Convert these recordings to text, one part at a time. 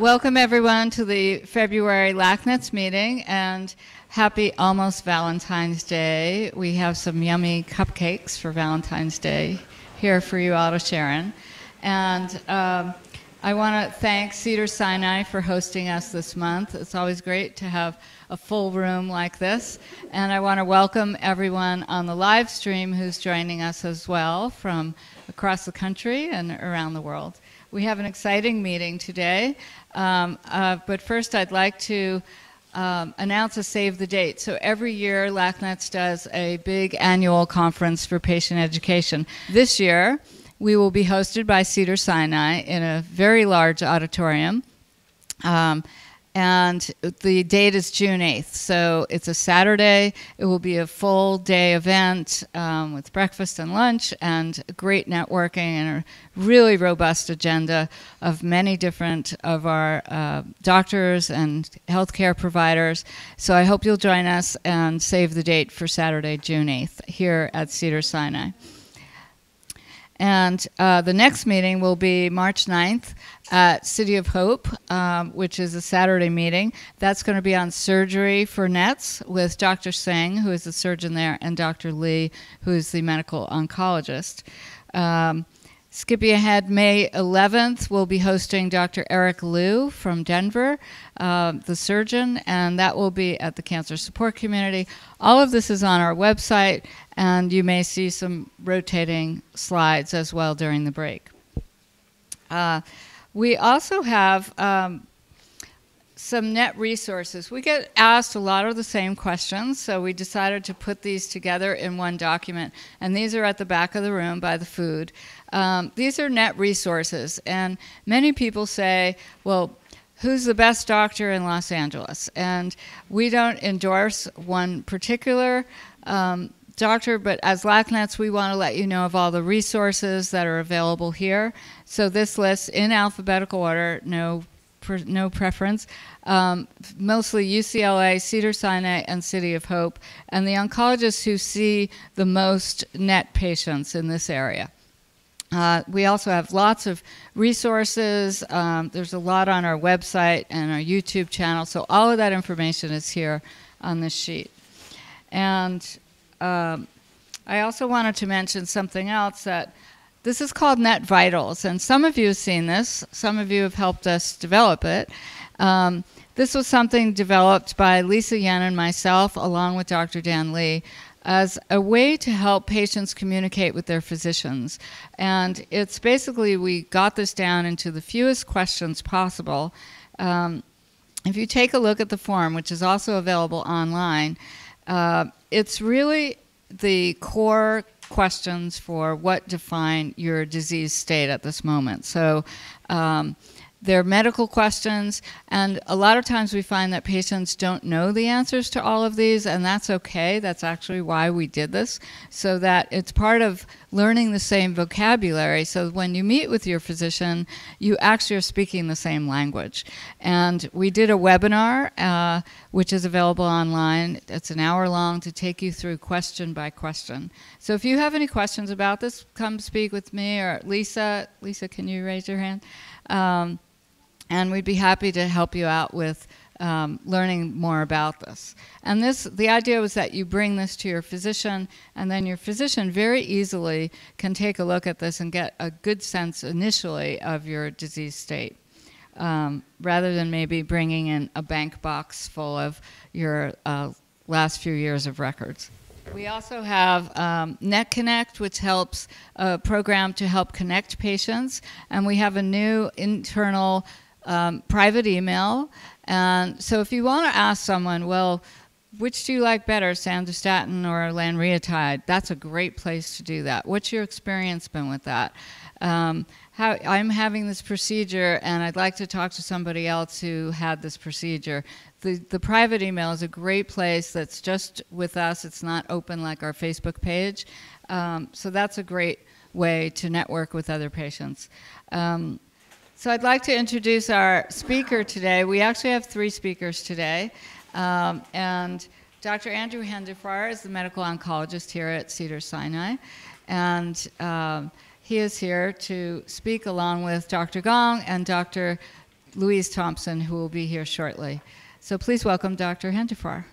Welcome everyone to the February LACNETS meeting, and happy almost Valentine's Day. We have some yummy cupcakes for Valentine's Day here for you all to share in. And I want to thank Cedars-Sinai for hosting us this month. It's always great to have a full room like this. And I want to welcome everyone on the live stream who's joining us as well from across the country and around the world. We have an exciting meeting today, but first I'd like to announce a save the date. So every year LACNETS does a big annual conference for patient education. This year we will be hosted by Cedars-Sinai in a very large auditorium, and the date is June 8th. So it's a Saturday. It will be a full day event with breakfast and lunch and great networking and a really robust agenda of many different of our doctors and healthcare providers. So I hope you'll join us and save the date for Saturday, June 8th here at Cedars-Sinai. And the next meeting will be March 9th at City of Hope, which is a Saturday meeting. That's going to be on surgery for NETS with Dr. Singh, who is the surgeon there, and Dr. Lee, who is the medical oncologist. Skipping ahead, May 11th, we'll be hosting Dr. Eric Liu from Denver, the surgeon, and that will be at the Cancer Support Community. All of this is on our website, and you may see some rotating slides as well during the break. We also have some net resources. We get asked a lot of the same questions, so we decided to put these together in one document, and these are at the back of the room by the food. These are net resources, and many people say, well, who's the best doctor in Los Angeles? And we don't endorse one particular doctor, but as LACNETS, we want to let you know of all the resources that are available here. So this list, in alphabetical order, no preference, mostly UCLA, Cedars-Sinai, and City of Hope, and the oncologists who see the most NET patients in this area. We also have lots of resources. There's a lot on our website and our YouTube channel, so all of that information is here on this sheet. And I also wanted to mention something else, that this is called Net Vitals, and some of you have seen this. Some of you have helped us develop it. This was something developed by Lisa Yen and myself, along with Dr. Dan Lee, as a way to help patients communicate with their physicians. And it's basically, we got this down into the fewest questions possible. If you take a look at the form, which is also available online, it's really the core questions for what define your disease state at this moment. So they're medical questions, and a lot of times we find that patients don't know the answers to all of these, and that's okay. That's actually why we did this, so that it's part of learning the same vocabulary, so when you meet with your physician, you actually are speaking the same language. And we did a webinar, which is available online. It's an hour long to take you through question by question. So if you have any questions about this, come speak with me or Lisa. Lisa, can you raise your hand? And we'd be happy to help you out with learning more about this. And the idea was that you bring this to your physician, and then your physician very easily can take a look at this and get a good sense initially of your disease state, rather than maybe bringing in a bank box full of your last few years of records. We also have NetConnect, which helps a program to help connect patients, and we have a new internal private email. And so if you want to ask someone, well, which do you like better, sandostatin or lanreotide? That's a great place to do that. What's your experience been with that? I'm having this procedure, and I'd like to talk to somebody else who had this procedure. The private email is a great place that's just with us. It's not open like our Facebook page. So that's a great way to network with other patients. So I'd like to introduce our speaker today. We actually have 3 speakers today. And Dr. Andrew Hendifar is the medical oncologist here at Cedars-Sinai. And he is here to speak along with Dr. Gong and Dr. Louise Thomson, who will be here shortly. So please welcome Dr. Hendifar.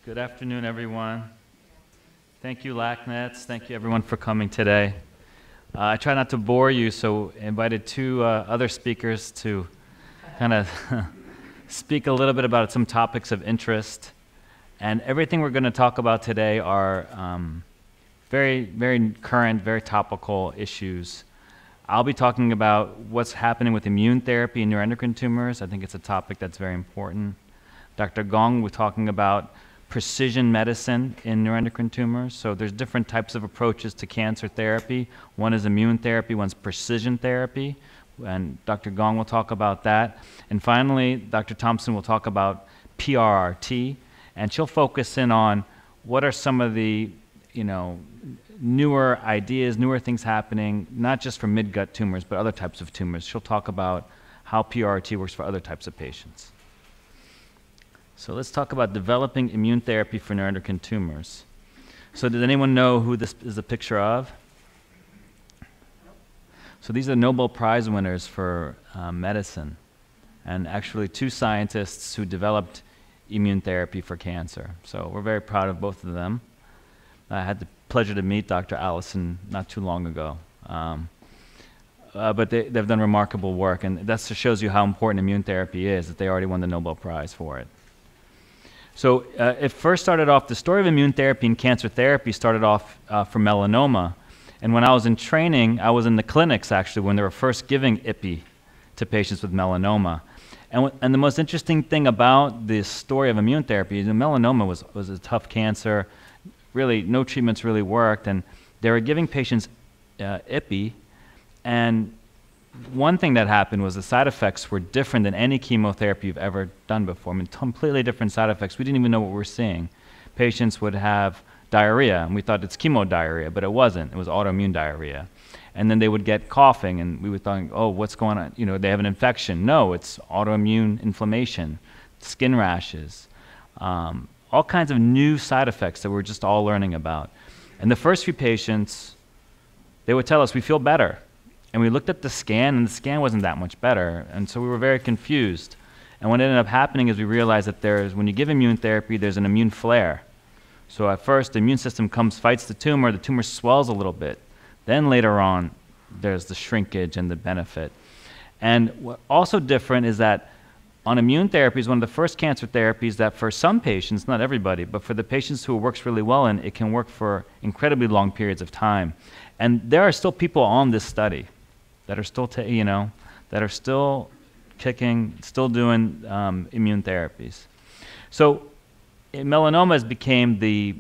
Good afternoon, everyone. Thank you, LACNETS. Thank you, everyone, for coming today. I try not to bore you, so I invited 2 other speakers to kind of speak a little bit about some topics of interest. And everything we're going to talk about today are very, very current, very topical issues. I'll be talking about what's happening with immune therapy in neuroendocrine tumors. I think it's a topic that's very important. Dr. Gong will be talking about precision medicine in neuroendocrine tumors. So there's different types of approaches to cancer therapy. One is immune therapy, one's precision therapy, and Dr. Gong will talk about that. And finally, Dr. Thomson will talk about PRRT, and she'll focus in on what are some of the, newer ideas, newer things happening, not just for mid-gut tumors, but other types of tumors. She'll talk about how PRRT works for other types of patients. So let's talk about developing immune therapy for neuroendocrine tumors. So does anyone know who this is a picture of? So these are Nobel Prize winners for medicine, and actually 2 scientists who developed immune therapy for cancer. So we're very proud of both of them. I had the pleasure to meet Dr. Allison not too long ago. But they've done remarkable work, and that shows you how important immune therapy is, that they already won the Nobel Prize for it. So it first started off, the story of immune therapy and cancer therapy started off for melanoma. And when I was in training, I was in the clinics actually when they were first giving IPI to patients with melanoma. And the most interesting thing about the story of immune therapy is that melanoma was a tough cancer. Really, no treatments really worked. And they were giving patients IPI. And one thing that happened was the side effects were different than any chemotherapy you've ever done before. I mean, completely different side effects. We didn't even know what we were seeing. Patients would have diarrhea, and we thought it's chemodiarrhea, but it wasn't. It was autoimmune diarrhea. And then they would get coughing, and we would think, oh, what's going on? They have an infection. No, it's autoimmune inflammation, skin rashes, all kinds of new side effects that we're just all learning about. And the first few patients, they would tell us, we feel better. And we looked at the scan, and the scan wasn't that much better. And so we were very confused. And what ended up happening is we realized that when you give immune therapy, there's an immune flare. So at first, the immune system fights the tumor swells a little bit. Then later on, there's the shrinkage and the benefit. And what's also different is that on immune therapy is one of the first cancer therapies that for some patients, not everybody, but for the patients who it works really well in, it can work for incredibly long periods of time. And there are still people on this study that are still, that are still kicking, still doing immune therapies. So melanoma has became the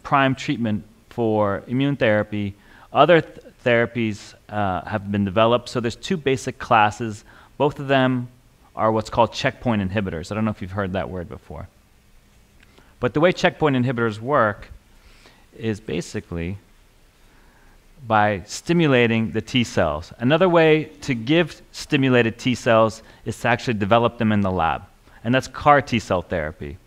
prime treatment for immune therapy. Other therapies have been developed. So there's 2 basic classes. Both of them are what's called checkpoint inhibitors. I don't know if you've heard that word before. But the way checkpoint inhibitors work is basically by stimulating the T cells. Another way to give stimulated T cells is to actually develop them in the lab, and that's CAR T cell therapy.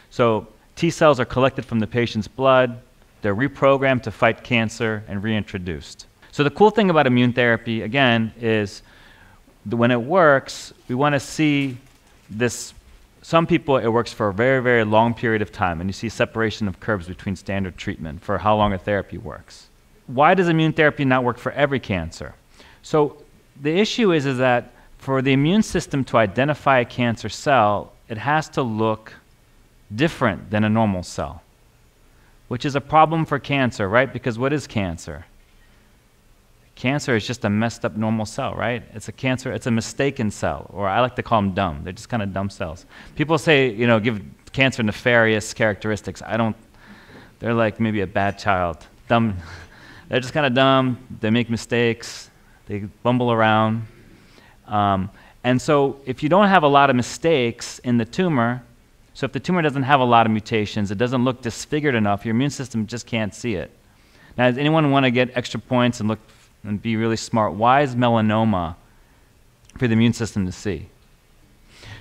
So T cells are collected from the patient's blood, they're reprogrammed to fight cancer and reintroduced. So the cool thing about immune therapy, again, is when it works, we want to see this. Some people, it works for a very, very long period of time, and you see separation of curves between standard treatment for how long a therapy works. Why does immune therapy not work for every cancer? So the issue is that for the immune system to identify a cancer cell, it has to look different than a normal cell, which is a problem for cancer, right? Because what is cancer? cancer is just a messed up normal cell, right? It's a cancer, it's a mistaken cell, or I like to call them dumb. They're just kind of dumb cells. People say, you know, give cancer nefarious characteristics. I don't, they're like maybe a bad child. Dumb, they're just kind of dumb, they make mistakes, they bumble around. And so if you don't have a lot of mistakes in the tumor, so if the tumor doesn't have a lot of mutations, it doesn't look disfigured enough, your immune system just can't see it. Now, does anyone want to get extra points and look and be really smart? Why is melanoma for the immune system to see?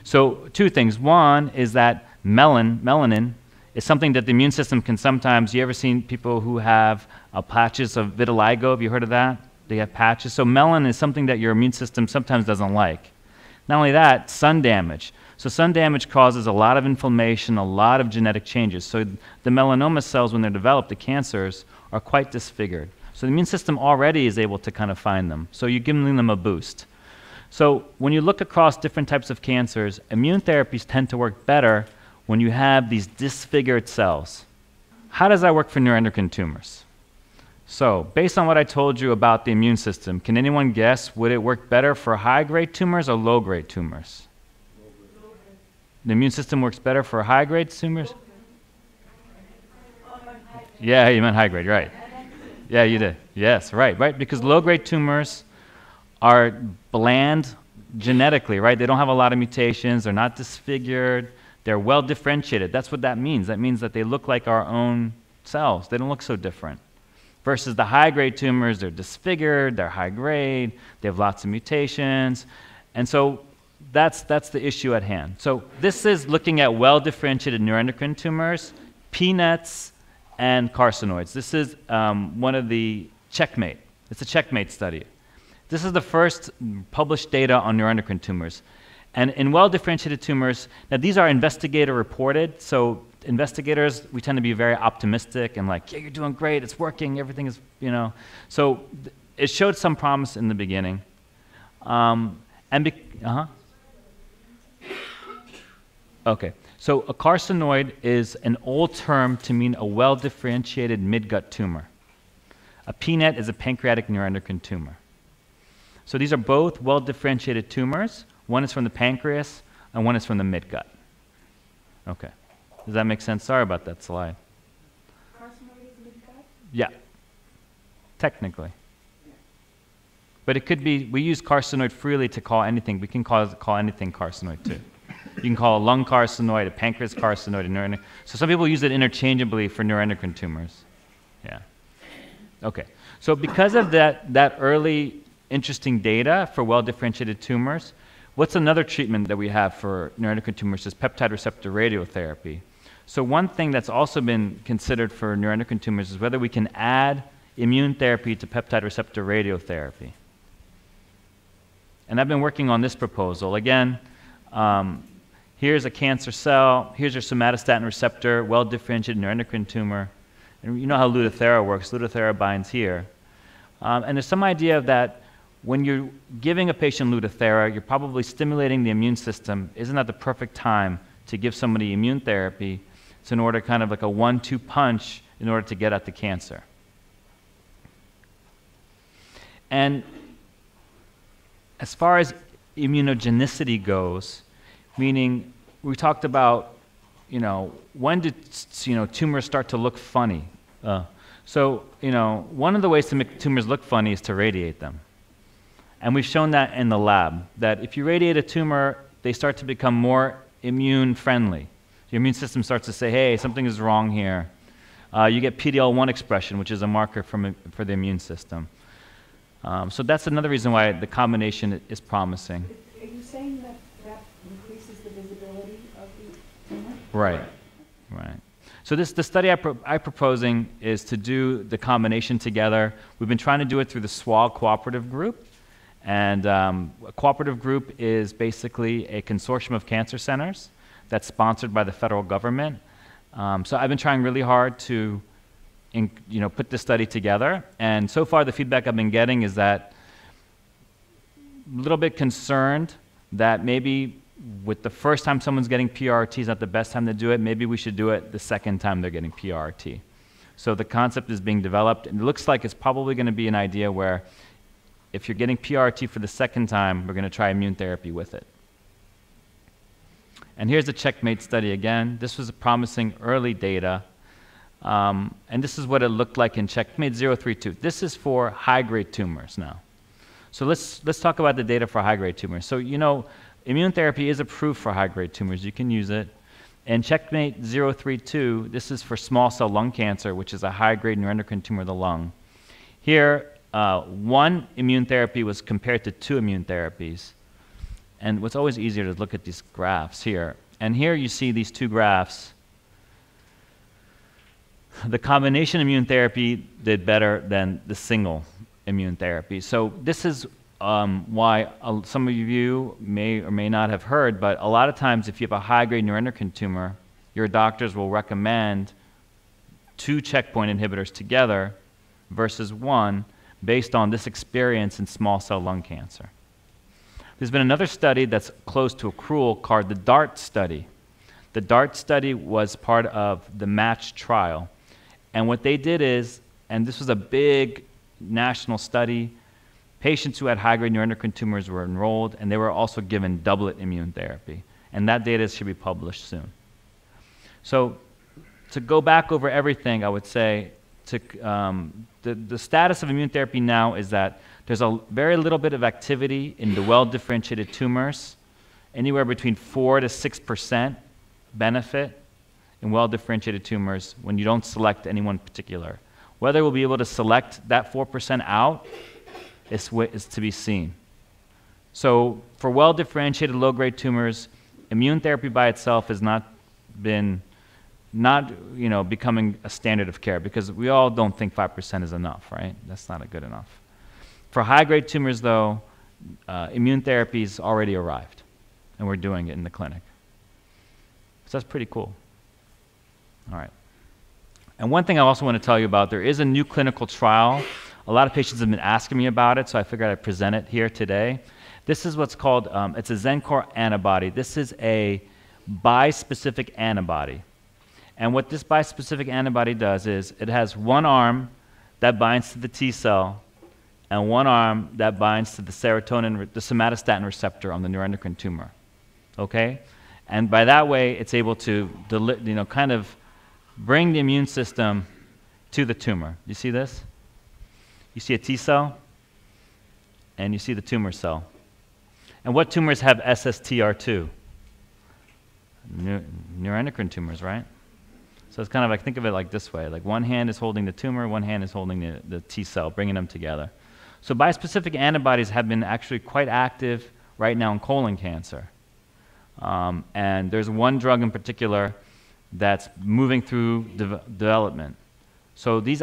So two things. One is that melanin is something that the immune system can sometimes, you ever seen people who have patches of vitiligo? Have you heard of that? They have patches. So melanin is something that your immune system sometimes doesn't like. Not only that, sun damage. So sun damage causes a lot of inflammation, a lot of genetic changes. So the melanoma cells, when they're developed, the cancers, are quite disfigured. So the immune system already is able to kind of find them. So you're giving them a boost. So when you look across different types of cancers, immune therapies tend to work better when you have these disfigured cells. How does that work for neuroendocrine tumors? So based on what I told you about the immune system, can anyone guess, would it work better for high-grade tumors or low-grade tumors? The immune system works better for high-grade tumors? Yeah, you meant high-grade, right. Yeah, you did. Yes, right, because low-grade tumors are bland genetically, right? They don't have a lot of mutations, they're not disfigured, they're well differentiated. That's what that means. That means that they look like our own cells. They don't look so different. Versus the high-grade tumors, they're disfigured, they're high-grade, they have lots of mutations, and so that's the issue at hand. So this is looking at well-differentiated neuroendocrine tumors, PanNETS, and carcinoids. This is one of the checkmate. It's a checkmate study. This is the first published data on neuroendocrine tumors. And in well-differentiated tumors, now these are investigator-reported, so investigators, we tend to be very optimistic and like, yeah, you're doing great, it's working, everything is, you know. So it showed some promise in the beginning. Okay, so a carcinoid is an old term to mean a well-differentiated midgut tumor. A PanNET is a pancreatic neuroendocrine tumor. So these are both well-differentiated tumors. One is from the pancreas, and one is from the midgut. Okay. Does that make sense? Sorry about that slide. Carcinoid is midgut? Yeah. Technically. But it could be, we use carcinoid freely to call anything. We can call anything carcinoid too. You can call a lung carcinoid, a pancreas carcinoid, a neuroendocrine. So some people use it interchangeably for neuroendocrine tumors. Yeah. Okay. So because of that early interesting data for well-differentiated tumors, what's another treatment that we have for neuroendocrine tumors is peptide receptor radiotherapy. So one thing that's also been considered for neuroendocrine tumors is whether we can add immune therapy to peptide receptor radiotherapy. And I've been working on this proposal. Again, here's a cancer cell, here's your somatostatin receptor, well-differentiated neuroendocrine tumor. And you know how Lutathera works. Lutathera binds here. And there's some idea that when you're giving a patient Lutathera, you're probably stimulating the immune system. Isn't that the perfect time to give somebody immune therapy? It's in order kind of like a 1-2 punch in order to get at the cancer. And as far as immunogenicity goes, meaning we talked about, you know, when did, you know, tumors start to look funny? So, you know, one of the ways to make tumors look funny is to radiate them. And we've shown that in the lab, that if you radiate a tumor, they start to become more immune friendly. Your immune system starts to say, hey, something is wrong here. You get PD-L1 expression, which is a marker for the immune system. So that's another reason why the combination is promising. Are you saying that that increases the visibility of the tumor? Right, right. So the study I'm proposing is to do the combination together. We've been trying to do it through the SWOG cooperative group. And a cooperative group is basically a consortium of cancer centers that's sponsored by the federal government. So I've been trying really hard to put this study together. And so far the feedback I've been getting is that a little bit concerned that maybe with the first time someone's getting PRRT is not the best time to do it. Maybe we should do it the second time they're getting PRRT. So the concept is being developed, and it looks like it's probably going to be an idea where if you're getting PRRT for the second time, we're going to try immune therapy with it. And here's the Checkmate study again. This was promising early data. And this is what it looked like in Checkmate 032. This is for high-grade tumors now. So let's talk about the data for high-grade tumors. So you know, immune therapy is approved for high-grade tumors. You can use it. In Checkmate 032, this is for small cell lung cancer, which is a high-grade neuroendocrine tumor of the lung. Here, one immune therapy was compared to 2 immune therapies. And what's always easier to look at these graphs here. And here you see these 2 graphs. The combination immune therapy did better than the single immune therapy. So this is why some of you may or may not have heard, but a lot of times if you have a high-grade neuroendocrine tumor, your doctors will recommend 2 checkpoint inhibitors together versus 1 based on this experience in small cell lung cancer. There's been another study that's close to accrual called the DART study. The DART study was part of the MATCH trial. And what they did is, and this was a big national study, patients who had high-grade neuroendocrine tumors were enrolled, and they were also given doublet immune therapy. And that data should be published soon. So to go back over everything, I would say the status of immune therapy now is that there's a very little bit of activity in the well-differentiated tumors, anywhere between 4 to 6% benefit in well-differentiated tumors when you don't select any one particular. Whether we'll be able to select that 4% out is to be seen. So for well-differentiated low-grade tumors, immune therapy by itself has not becoming a standard of care, because we all don't think 5% is enough, right? That's not good enough. For high-grade tumors, though, immune therapy's already arrived, and we're doing it in the clinic. So that's pretty cool. All right. And one thing I also want to tell you about, there is a new clinical trial. A lot of patients have been asking me about it, so I figured I'd present it here today. This is what's called, it's a Xencor antibody. This is a bispecific antibody. And what this bispecific antibody does is it has one arm that binds to the T cell and one arm that binds to the serotonin, the somatostatin receptor on the neuroendocrine tumor. Okay? And by that way, it's able to kind of bring the immune system to the tumor. You see this? You see a T cell, and you see the tumor cell. And what tumors have SSTR2? Neuroendocrine tumors, right? So it's kind of like, think of it like this way. Like one hand is holding the tumor, one hand is holding the T cell, bringing them together. So bispecific antibodies have been actually quite active right now in colon cancer. And there's one drug in particular that's moving through development. So these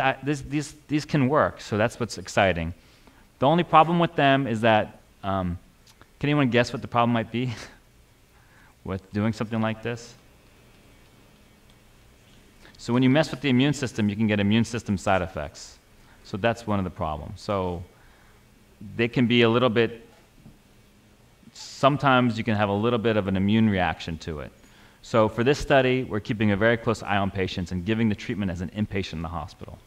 can work, so that's what's exciting. The only problem with them is that, can anyone guess what the problem might be with doing something like this? So when you mess with the immune system, you can get immune system side effects. So that's one of the problems. So they can be a little bit, sometimes you can have a little bit of an immune reaction to it. So for this study, we're keeping a very close eye on patients and giving the treatment as an inpatient in the hospital.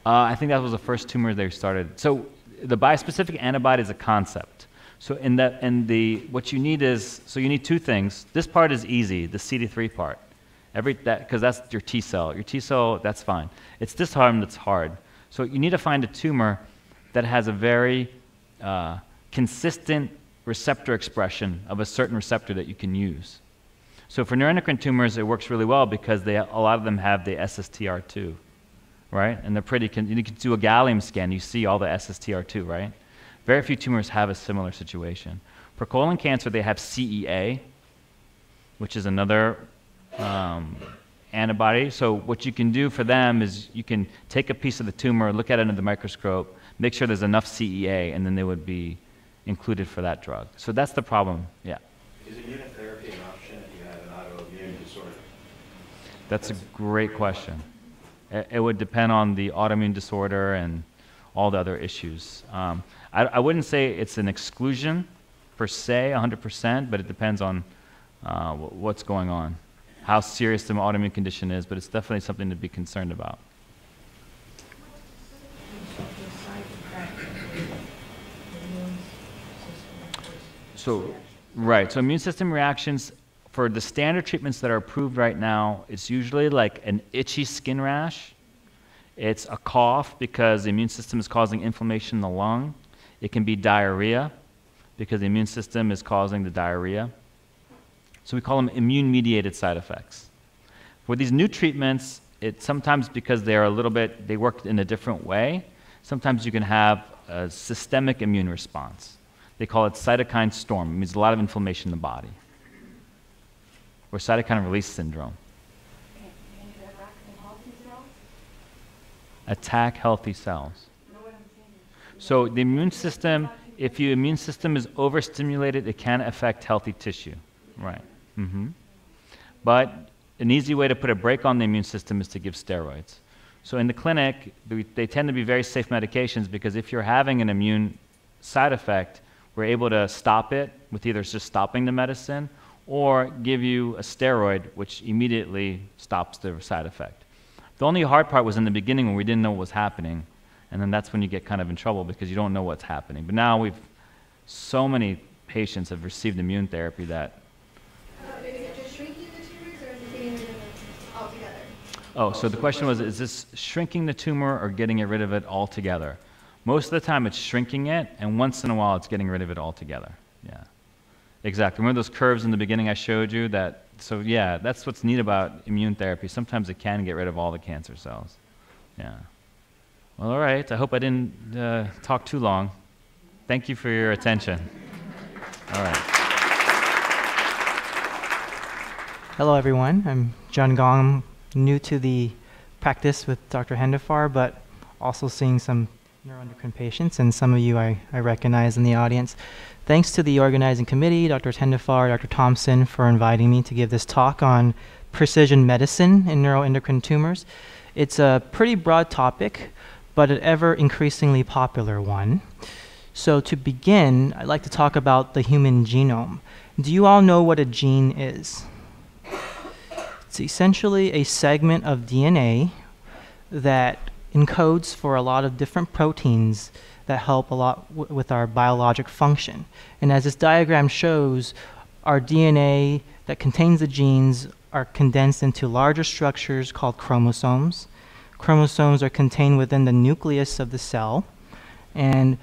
I think that was the first tumor they started. So the bispecific antibody is a concept. So what you need is, so you need 2 things. This part is easy, the CD3 part. Because that's your T cell. Your T cell, that's fine. It's this arm that's hard. So you need to find a tumor that has a very consistent receptor expression of a certain receptor that you can use. So for neuroendocrine tumors, it works really well because a lot of them have the SSTR2, right? And they're you can do a gallium scan, you see all the SSTR2, right? Very few tumors have a similar situation. For colon cancer, they have CEA, which is another antibody. So what you can do for them is you can take a piece of the tumor, look at it under the microscope, make sure there's enough CEA, and then they would be included for that drug. So that's the problem, yeah. Is immunotherapy an option if you have an autoimmune disorder? That's a great question. It would depend on the autoimmune disorder and all the other issues. I wouldn't say it's an exclusion per se, 100%, but it depends on what's going on. how serious the autoimmune condition is, but it's definitely something to be concerned about. So, right, so immune system reactions, for the standard treatments that are approved right now, it's usually like an itchy skin rash. It's a cough because the immune system is causing inflammation in the lung. It can be diarrhea because the immune system is causing the diarrhea. So we call them immune-mediated side effects. For these new treatments, it's sometimes because they are a little bit, they work in a different way, sometimes you can have a systemic immune response. They call it cytokine storm. It means a lot of inflammation in the body. Or cytokine release syndrome. Attack healthy cells. So the immune system, if your immune system is overstimulated, it can affect healthy tissue. Right. But an easy way to put a brake on the immune system is to give steroids. So in the clinic, they tend to be very safe medications because if you're having an immune side effect, we're able to stop it with either just stopping the medicine or give you a steroid, which immediately stops the side effect. The only hard part was in the beginning when we didn't know what was happening, and then that's when you get kind of in trouble because you don't know what's happening. But now so many patients have received immune therapy that... Is it just shrinking the tumors or is it getting rid of it altogether? Oh, so the question was, is this shrinking the tumor or getting rid of it altogether? Most of the time it's shrinking it, and once in a while it's getting rid of it altogether. Yeah, exactly. Remember those curves in the beginning I showed you? So yeah, that's what's neat about immune therapy. Sometimes it can get rid of all the cancer cells. Yeah. Well, all right. I hope I didn't talk too long. Thank you for your attention. All right. Hello, everyone. I'm John Gong, new to the practice with Dr. Hendifar, but also seeing some neuroendocrine patients, and some of you I recognize in the audience. Thanks to the organizing committee, Dr. Hendifar, Dr. Thomson, for inviting me to give this talk on precision medicine in neuroendocrine tumors. It's a pretty broad topic, but an ever increasingly popular one. So to begin, I'd like to talk about the human genome. Do you all know what a gene is? It's essentially a segment of DNA that encodes for a lot of different proteins that help a lot with our biologic function. And as this diagram shows, our DNA that contains the genes are condensed into larger structures called chromosomes. Chromosomes are contained within the nucleus of the cell, and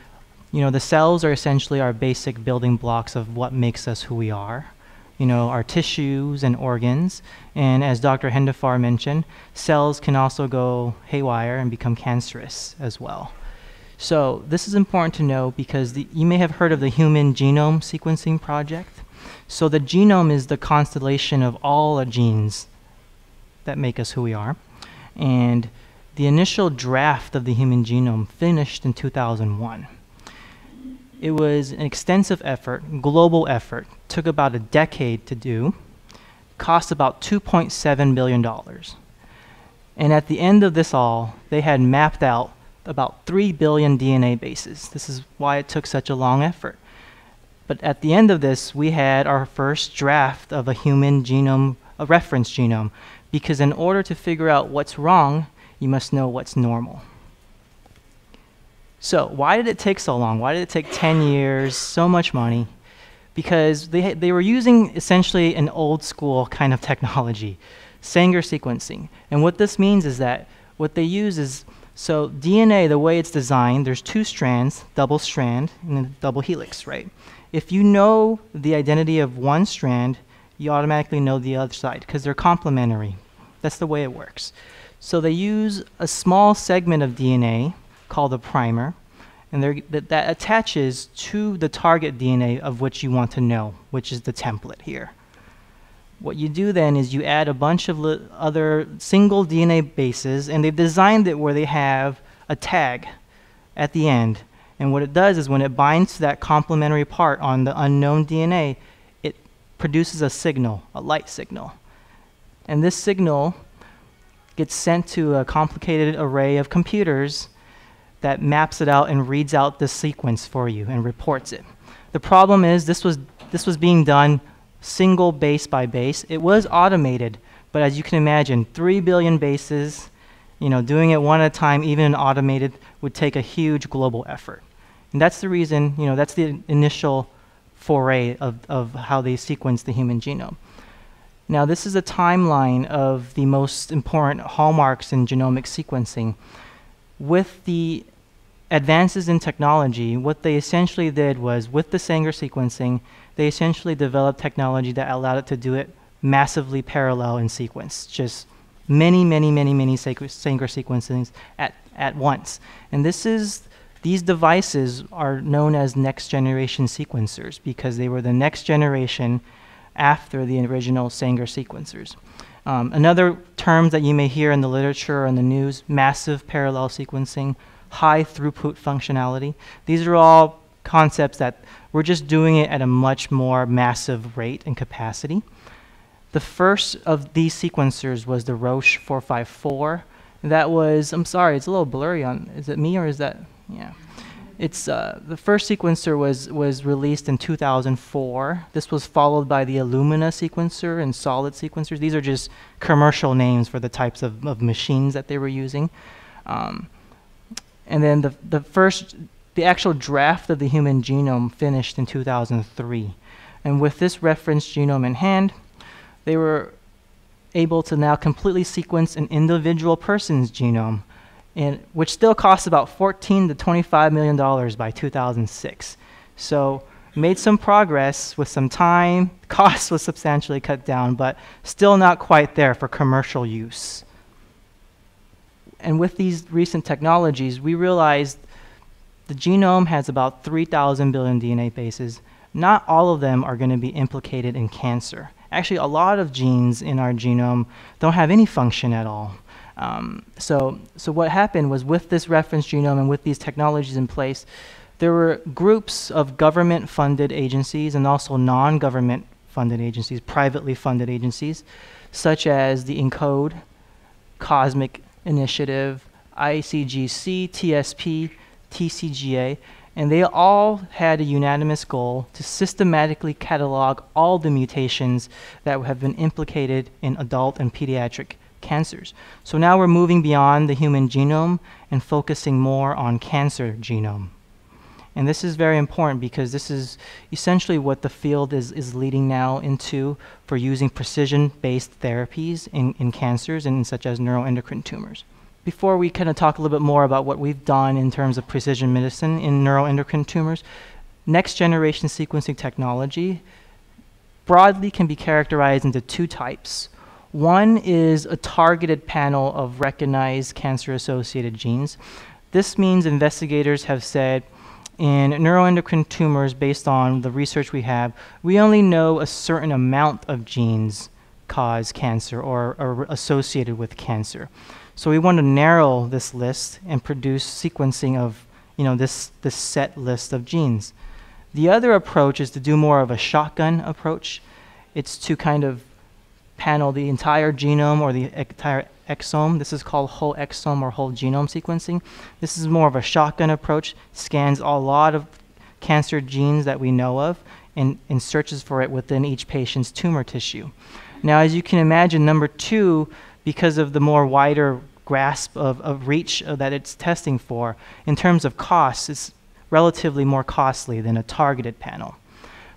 the cells are essentially our basic building blocks of what makes us who we are. Our tissues and organs, and as Dr. Hendifar mentioned, cells can also go haywire and become cancerous as well. So this is important to know because you may have heard of the Human Genome Sequencing Project. So the genome is the constellation of all the genes that make us who we are. And the initial draft of the human genome finished in 2001. It was an extensive effort, global effort, took about a decade to do, cost about $2.7 billion. And at the end of this all, they had mapped out about 3 billion DNA bases. This is why it took such a long effort. But at the end of this, we had our first draft of a human genome, a reference genome, because in order to figure out what's wrong, you must know what's normal. So why did it take so long? Why did it take 10 years, so much money? Because they were using essentially an old school kind of technology, Sanger sequencing. And what this means is that what they use is, so DNA, the way it's designed, there's 2 strands, double strand, and a double helix, right? If you know the identity of one strand, you automatically know the other side, because they're complementary. That's the way it works. So they use a small segment of DNA called a primer, and that attaches to the target DNA of which you want to know, which is the template here. What you do then is you add a bunch of other single DNA bases, and they've designed it where they have a tag at the end. And what it does is when it binds to that complementary part on the unknown DNA, it produces a signal, a light signal. And this signal gets sent to a complicated array of computers that maps it out and reads out the sequence for you and reports it. The problem is this was being done single base by base. It was automated, But as you can imagine, 3 billion bases, doing it one at a time, even in automated, would take a huge global effort. And that's the reason, that's the initial foray of how they sequence the human genome. Now, this is a timeline of the most important hallmarks in genomic sequencing. With the advances in technology, what they essentially did was, with the Sanger sequencing, they essentially developed technology that allowed it to do it massively parallel in sequence, just many Sanger sequencings at once. And these devices are known as next generation sequencers because they were the next generation after the original Sanger sequencers. Another term that you may hear in the literature or in the news, massive parallel sequencing, high throughput functionality. These are all concepts that we're just doing it at a much more massive rate and capacity. The first of these sequencers was the Roche 454. That was, I'm sorry, it's a little blurry on, is it me or is that, yeah. It's, the first sequencer was released in 2004. This was followed by the Illumina sequencer and solid sequencers. These are just commercial names for the types of machines that they were using. And then the actual draft of the human genome finished in 2003. And with this reference genome in hand, they were able to now completely sequence an individual person's genome, which still costs about $14 to $25 million by 2006. So made some progress with some time. Cost was substantially cut down, but still not quite there for commercial use. And with these recent technologies, we realized the genome has about 3,000 billion DNA bases. Not all of them are going to be implicated in cancer. Actually, a lot of genes in our genome don't have any function at all. So what happened was, with this reference genome and with these technologies in place, there were groups of government-funded agencies and also non-government funded agencies, privately funded agencies, such as the ENCODE, COSMIC Initiative, ICGC, TSP, TCGA, and they all had a unanimous goal to systematically catalog all the mutations that have been implicated in adult and pediatric cancers. So now we're moving beyond the human genome and focusing more on cancer genome. And this is very important because this is essentially what the field is leading now into for using precision-based therapies in cancers and such as neuroendocrine tumors. Before we kind of talk a little bit more about what we've done in terms of precision medicine in neuroendocrine tumors, next generation sequencing technology broadly can be characterized into two types. One is a targeted panel of recognized cancer-associated genes. This means investigators have said, in neuroendocrine tumors, based on the research we have, we only know a certain amount of genes cause cancer or are associated with cancer. So we want to narrow this list and produce sequencing of this set list of genes. The other approach is to do more of a shotgun approach. It's to kind of panel the entire genome or the entire exome. This is called whole exome or whole genome sequencing. This is more of a shotgun approach, scans a lot of cancer genes that we know of and searches for it within each patient's tumor tissue. Now, as you can imagine, number two, because of the more wider grasp of reach that it's testing for, in terms of costs, it's relatively more costly than a targeted panel.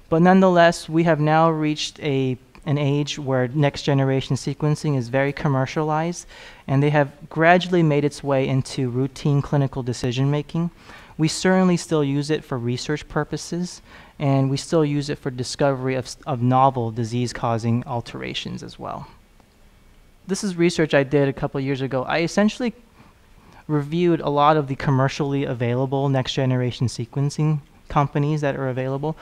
But nonetheless, we have now reached an age where next generation sequencing is very commercialized, and they have gradually made its way into routine clinical decision making. We certainly still use it for research purposes, and we still use it for discovery of novel disease-causing alterations as well. This is research I did a couple years ago. I essentially reviewed a lot of the commercially available next generation sequencing companies that are available.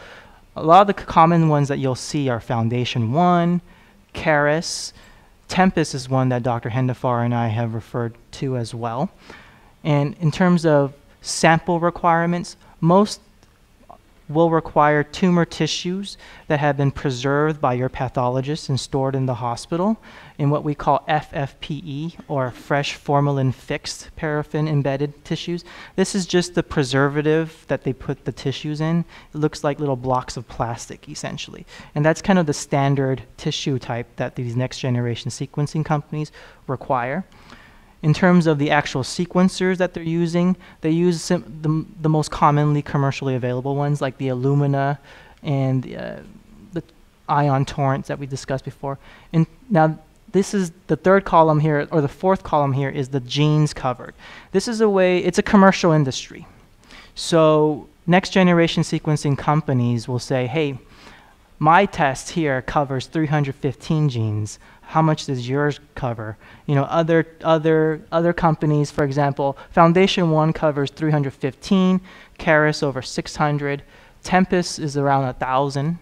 A lot of the common ones that you'll see are Foundation One, Caris, Tempus is one that Dr. Hendifar and I have referred to as well. And in terms of sample requirements, most will require tumor tissues that have been preserved by your pathologist and stored in the hospital in what we call FFPE, or fresh formalin fixed paraffin embedded tissues. This is just the preservative that they put the tissues in. It looks like little blocks of plastic, essentially. And that's kind of the standard tissue type that these next generation sequencing companies require. In terms of the actual sequencers that they're using, they use the most commonly commercially available ones, like the Illumina and the Ion Torrents that we discussed before. And now this is the third column here, or the fourth column here, is the genes covered. This is a way, it's a commercial industry. So next generation sequencing companies will say, hey, my test here covers 315 genes. How much does yours cover? You know, other companies, for example, Foundation One covers 315, Caris over 600, Tempus is around 1,000,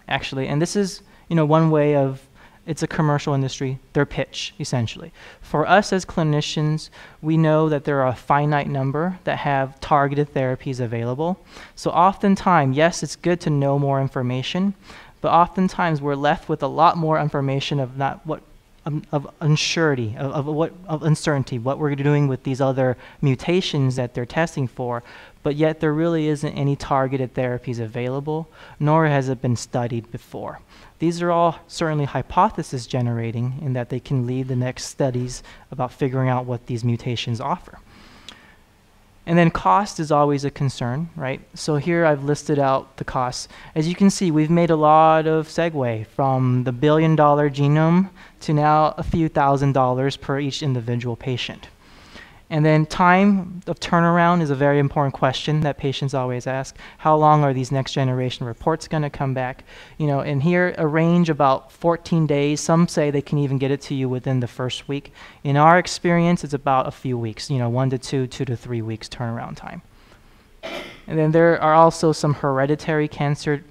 actually. And this is, you know, one way of, it's a commercial industry, their pitch, essentially. For us as clinicians, we know that there are a finite number that have targeted therapies available. So oftentimes, yes, it's good to know more information, but oftentimes we're left with a lot more information of not what of uncertainty, of uncertainty, what we're doing with these other mutations that they're testing for, but yet there really isn't any targeted therapies available, nor has it been studied before. These are all certainly hypothesis generating in that they can lead the next studies about figuring out what these mutations offer. And then cost is always a concern, right? So here I've listed out the costs. As you can see, we've made a lot of segue from the billion-dollar genome to now a few $1,000s per each individual patient. And then time of turnaround is a very important question that patients always ask. How long are these next generation reports going to come back? You know, and here a range about 14 days. Some say they can even get it to you within the first week. In our experience, it's about a few weeks, you know, 1 to 2, 2 to 3 weeks turnaround time. And then there are also some hereditary cancer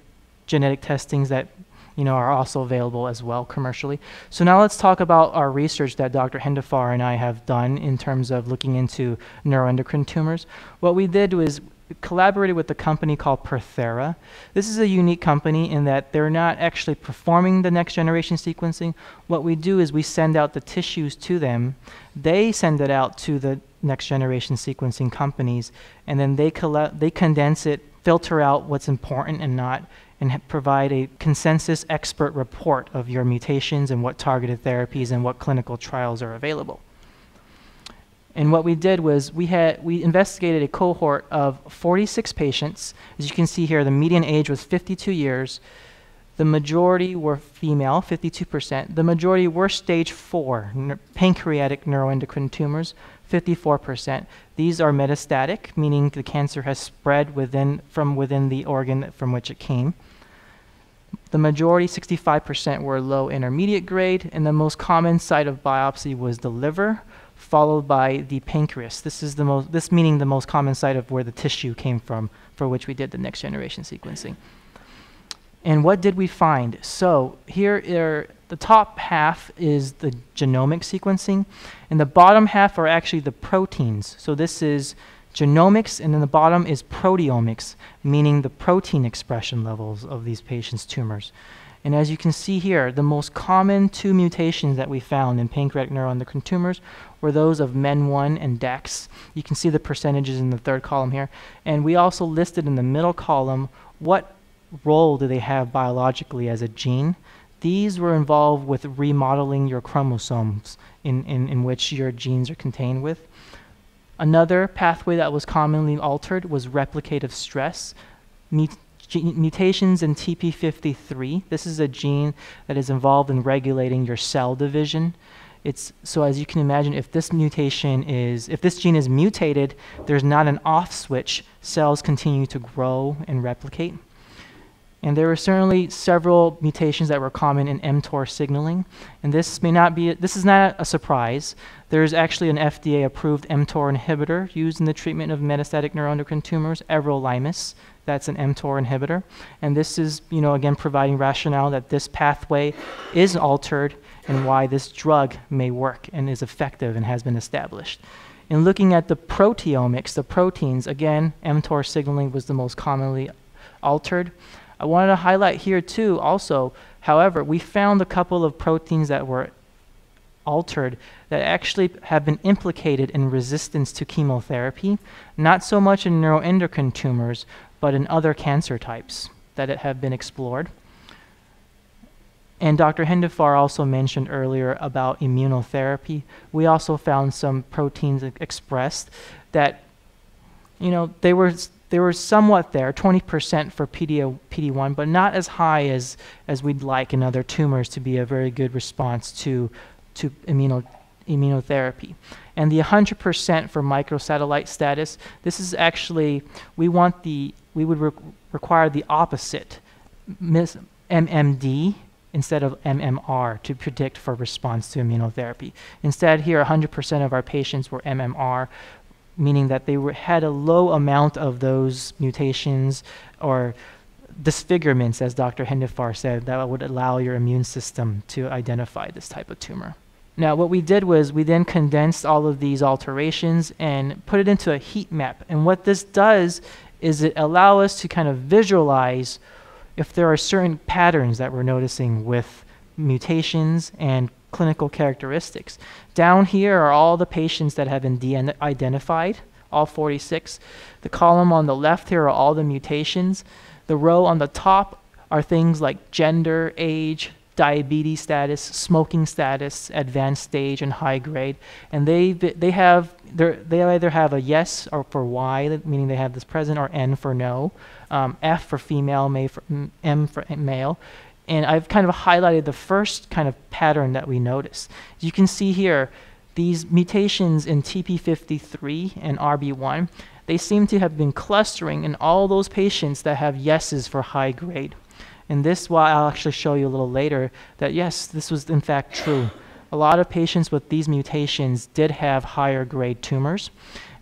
genetic testings that, you know, are also available as well commercially. So now let's talk about our research that Dr. Hendifar and I have done in terms of looking into neuroendocrine tumors. What we did was collaborated with a company called Perthera. This is a unique company in that they're not actually performing the next generation sequencing. What we do is we send out the tissues to them. They send it out to the next generation sequencing companies, and then they condense it, filter out what's important and not, and provide a consensus expert report of your mutations and what targeted therapies and what clinical trials are available. And what we did was we investigated a cohort of 46 patients. As you can see here, the median age was 52 years. The majority were female, 52%. The majority were stage 4 pancreatic neuroendocrine tumors, 54%. These are metastatic, meaning the cancer has spread from within the organ from which it came. The majority, 65%, were low intermediate grade, and the most common site of biopsy was the liver, followed by the pancreas. This meaning the most common site of where the tissue came from, for which we did the next generation sequencing. And what did we find? So here the top half is the genomic sequencing, and the bottom half are actually the proteins. So this is genomics, and then the bottom is proteomics, meaning the protein expression levels of these patients' tumors. And as you can see here, the most common 2 mutations that we found in pancreatic neuroendocrine tumors were those of MEN1 and DAX. You can see the percentages in the third column here. And we also listed in the middle column what role do they have biologically as a gene. These were involved with remodeling your chromosomes in which your genes are contained with. Another pathway that was commonly altered was replicative stress. Mutations in TP53. This is a gene that is involved in regulating your cell division. So as you can imagine, if this gene is mutated, there's not an off switch. Cells continue to grow and replicate. And there were certainly several mutations that were common in mTOR signaling. And this is not a surprise. There's actually an FDA-approved mTOR inhibitor used in the treatment of metastatic neuroendocrine tumors, everolimus. That's an mTOR inhibitor. And this is, again, providing rationale that this pathway is altered and why this drug may work and is effective and has been established. In looking at the proteomics, the proteins, again, mTOR signaling was the most commonly altered. I wanted to highlight here too also, however, we found a couple of proteins that were altered that actually have been implicated in resistance to chemotherapy, not so much in neuroendocrine tumors, but in other cancer types that have been explored. And Dr. Hendifar also mentioned earlier about immunotherapy. We also found some proteins expressed that, you know, they were somewhat there, 20% for PD1, but not as high as we'd like in other tumors to be a very good response to immunotherapy. And the 100% for microsatellite status, this is actually, we would require the opposite, MMD instead of MMR to predict for response to immunotherapy. Instead here, 100% of our patients were MMR, meaning that they had a low amount of those mutations or disfigurements, as Dr. Hendifar said, that would allow your immune system to identify this type of tumor. Now, what we did was we then condensed all of these alterations and put it into a heat map. And what this does is it allows us to kind of visualize if there are certain patterns that we're noticing with mutations and clinical characteristics. Down here are all the patients that have been identified, all 46. The column on the left here are all the mutations. The row on the top are things like gender, age, diabetes status, smoking status, advanced stage, and high grade. And they either have a yes or for Y, meaning they have this present, or N for no, F for female, M for male. And I've kind of highlighted the first kind of pattern that we notice. You can see here, these mutations in TP53 and RB1, they seem to have been clustering in all those patients that have yeses for high grade. And this, well, I'll actually show you a little later, that yes, this was in fact true. A lot of patients with these mutations did have higher grade tumors.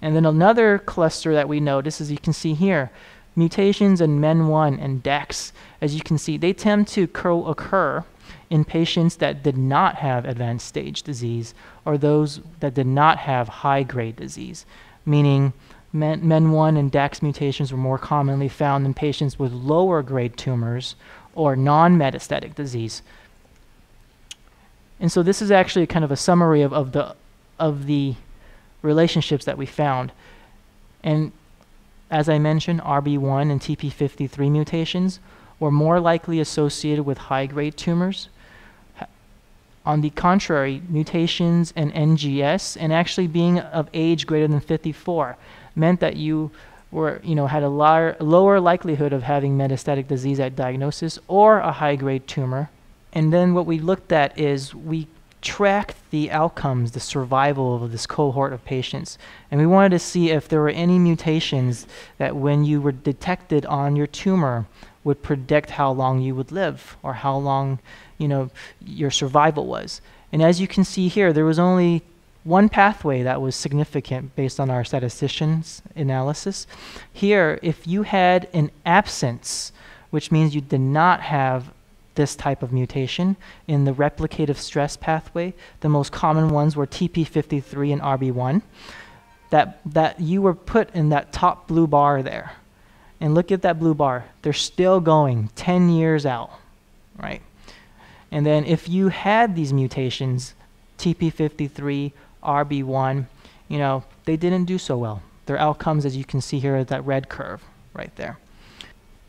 And then another cluster that we notice, as you can see here, mutations in MEN1 and DAX, as you can see, they tend to occur in patients that did not have advanced stage disease or those that did not have high grade disease, meaning MEN1 and DAX mutations were more commonly found in patients with lower grade tumors or non-metastatic disease. And so this is actually kind of a summary of the relationships that we found. And as I mentioned, RB1 and TP53 mutations were more likely associated with high-grade tumors. On the contrary, mutations in NGS and actually being of age greater than 54 meant that you were, had a lower likelihood of having metastatic disease at diagnosis or a high-grade tumor. And then what we looked at is we tracked the outcomes, the survival of this cohort of patients. And we wanted to see if there were any mutations that when you were detected on your tumor would predict how long you would live or how long, your survival was. And as you can see here, there was only one pathway that was significant based on our statisticians' analysis. Here, if you had an absence, which means you did not have this type of mutation in the replicative stress pathway, the most common ones were TP53 and RB1, that you were put in that top blue bar there. And look at that blue bar. They're still going 10 years out, right? And then if you had these mutations, TP53, RB1, they didn't do so well. Their outcomes, as you can see here, that red curve right there.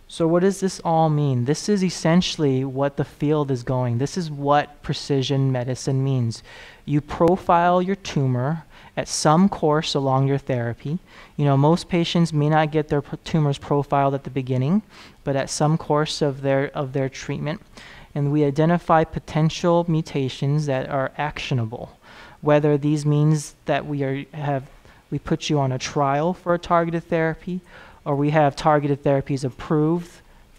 So what does this all mean? This is essentially what the field is going. This is what precision medicine means. You profile your tumor at some course along your therapy. Most patients may not get their tumors profiled at the beginning, but at some course of their treatment. And we identify potential mutations that are actionable. Whether these means that we put you on a trial for a targeted therapy, or we have targeted therapies approved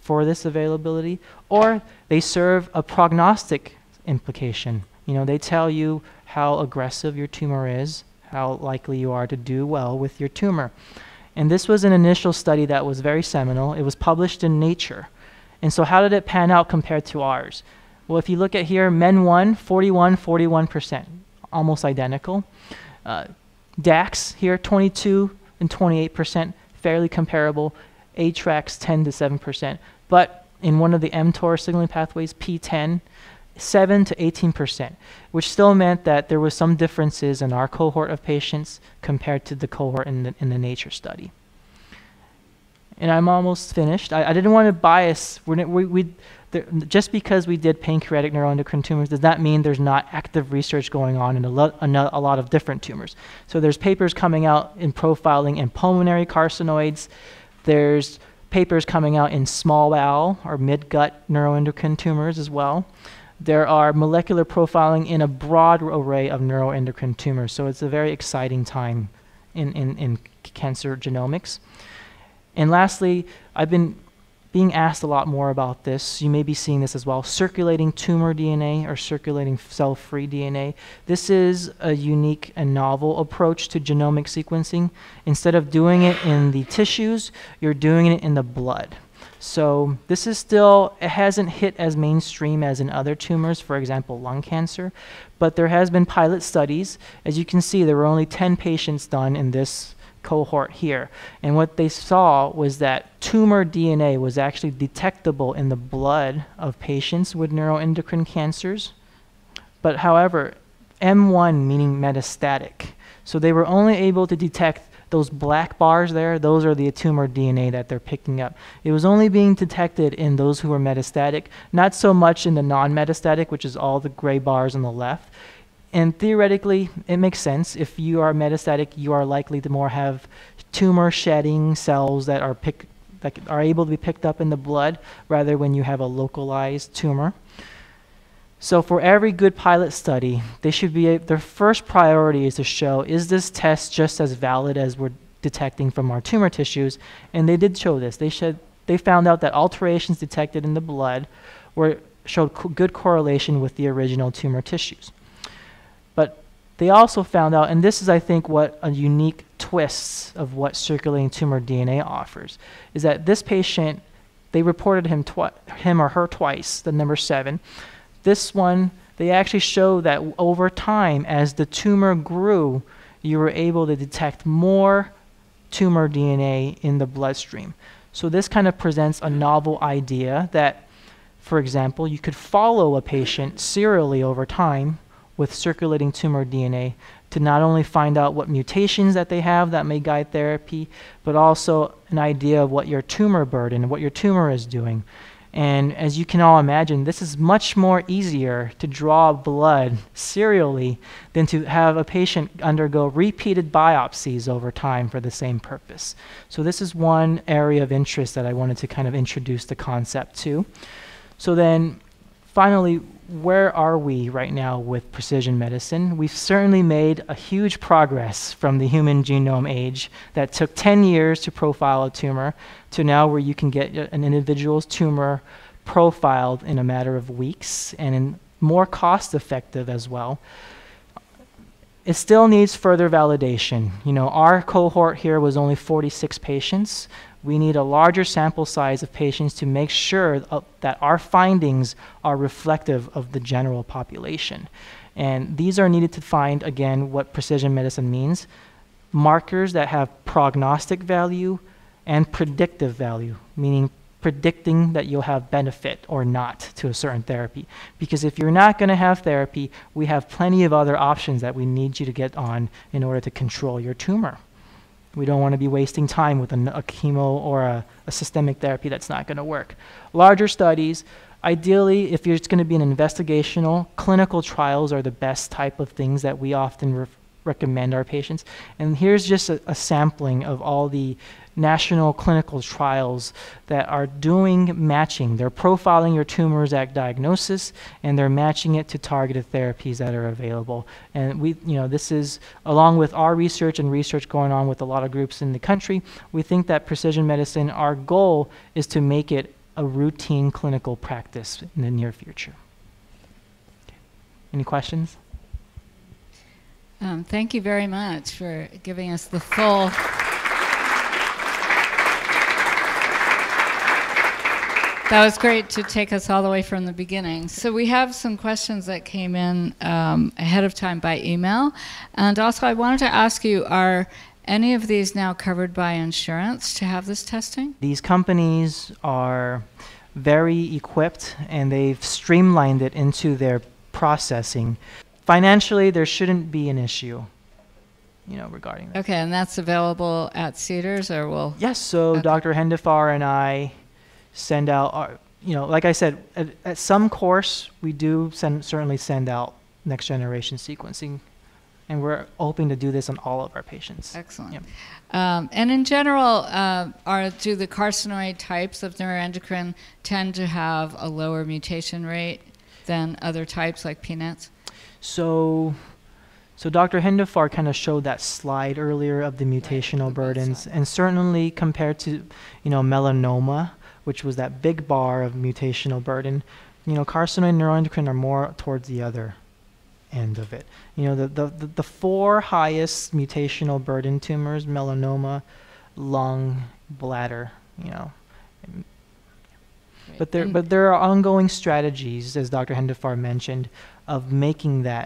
for this availability, or they serve a prognostic implication. They tell you how aggressive your tumor is, how likely you are to do well with your tumor. And this was an initial study that was very seminal. It was published in Nature. And so how did it pan out compared to ours? Well, if you look at here, MEN1, 41%, almost identical. DAX here, 22 and 28%, fairly comparable. ATRAX 10 to 7%, but in one of the mTOR signaling pathways, P10, 7 to 18%, which still meant that there was some differences in our cohort of patients compared to the cohort in the Nature study. And I'm almost finished. I didn't want to bias. Just because we did pancreatic neuroendocrine tumors does not mean there's not active research going on in a lot of different tumors. So there's papers coming out in profiling in pulmonary carcinoids. There's papers coming out in small bowel or mid-gut neuroendocrine tumors as well. There are molecular profiling in a broad array of neuroendocrine tumors. So it's a very exciting time in cancer genomics. And lastly, I've been being asked a lot more about this. You may be seeing this as well, circulating tumor DNA or circulating cell-free DNA. This is a unique and novel approach to genomic sequencing. Instead of doing it in the tissues, you're doing it in the blood. So this is still, it hasn't hit as mainstream as in other tumors, for example, lung cancer, but there has been pilot studies. As you can see, there were only 10 patients done in this cohort here. And what they saw was that tumor DNA was actually detectable in the blood of patients with neuroendocrine cancers. But however, M1 meaning metastatic. So they were only able to detect those black bars there. Those are the tumor DNA that they're picking up. It was only being detected in those who were metastatic, not so much in the non-metastatic, which is all the gray bars on the left. And theoretically, it makes sense. If you are metastatic, you are likely to more have tumor-shedding cells that are able to be picked up in the blood, rather when you have a localized tumor. So for every good pilot study, they should be their first priority is to show, is this test just as valid as we're detecting from our tumor tissues? And they did show this. They found out that alterations detected in the blood showed good correlation with the original tumor tissues. But they also found out, and this is, I think, what a unique twist of what circulating tumor DNA offers, is that this patient, they reported him or her twice, the number 7. This one, they actually showed that over time, as the tumor grew, you were able to detect more tumor DNA in the bloodstream. So this kind of presents a novel idea that, for example, you could follow a patient serially over time with circulating tumor DNA to not only find out what mutations that they have that may guide therapy, but also an idea of what your tumor burden, what your tumor is doing. And as you can all imagine, this is much more easier to draw blood serially than to have a patient undergo repeated biopsies over time for the same purpose. So this is one area of interest that I wanted to kind of introduce the concept to. So then, finally, where are we right now with precision medicine? We've certainly made a huge progress from the human genome age that took 10 years to profile a tumor to now where you can get an individual's tumor profiled in a matter of weeks and more cost effective as well. It still needs further validation. You know, our cohort here was only 46 patients. We need a larger sample size of patients to make sure that our findings are reflective of the general population. And these are needed to find, again, what precision medicine means. Markers that have prognostic value and predictive value, meaning predicting that you'll have benefit or not to a certain therapy. Because if you're not going to have therapy, we have plenty of other options that we need you to get on in order to control your tumor. We don't want to be wasting time with a chemo or a systemic therapy that's not going to work. Larger studies, ideally, if it's going to be an investigational, clinical trials are the best type of things that we often recommend our patients. And here's just a sampling of all the national clinical trials that are doing matching. They're profiling your tumors at diagnosis, and they're matching it to targeted therapies that are available. And this is, along with our research and research going on with a lot of groups in the country, we think that precision medicine, our goal is to make it a routine clinical practice in the near future. Okay. Any questions? Thank you very much for giving us the full... That was great to take us all the way from the beginning. So we have some questions that came in ahead of time by email. And also I wanted to ask you, are any of these now covered by insurance to have this testing? These companies are very equipped, and they've streamlined it into their processing. Financially, there shouldn't be an issue, regarding that. Okay, and that's available at Cedars, or will? Yes, so Okay. Dr. Hendifar and I send out our, like I said, at some course, we do certainly send out next generation sequencing, and we're hoping to do this on all of our patients. Excellent. Yep. And in general, do the carcinoid types of neuroendocrine tend to have a lower mutation rate than other types like PanNETS? So Dr. Hendifar kind of showed that slide earlier of the mutational both burdens, sides. and certainly compared to, melanoma, which was that big bar of mutational burden, carcinoid neuroendocrine are more towards the other end of it. The four highest mutational burden tumors: melanoma, lung, bladder. But there are ongoing strategies, as Dr. Hendifar mentioned, of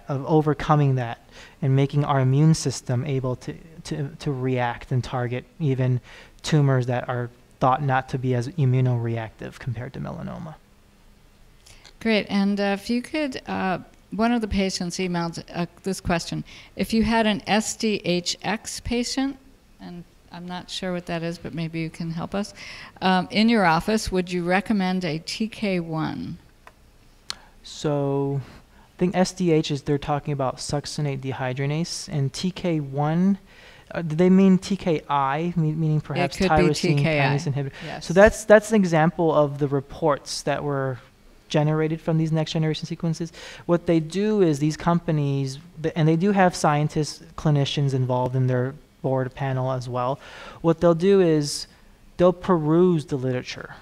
overcoming that, and making our immune system able to react and target even tumors that are thought not to be as immunoreactive compared to melanoma. Great. And if you could, one of the patients emailed this question. If you had an SDHX patient, and I'm not sure what that is, but maybe you can help us, in your office, would you recommend a TK1? So I think SDH they're talking about succinate dehydrogenase, and TK1, do they mean TKI, meaning perhaps It could be tyrosine TKI. kinase inhibitor? Yes. So that's an example of the reports that were generated from these next generation sequences. What they do is these companies, and they do have scientists, clinicians involved in their board panel as well. What they'll do is they'll peruse the literature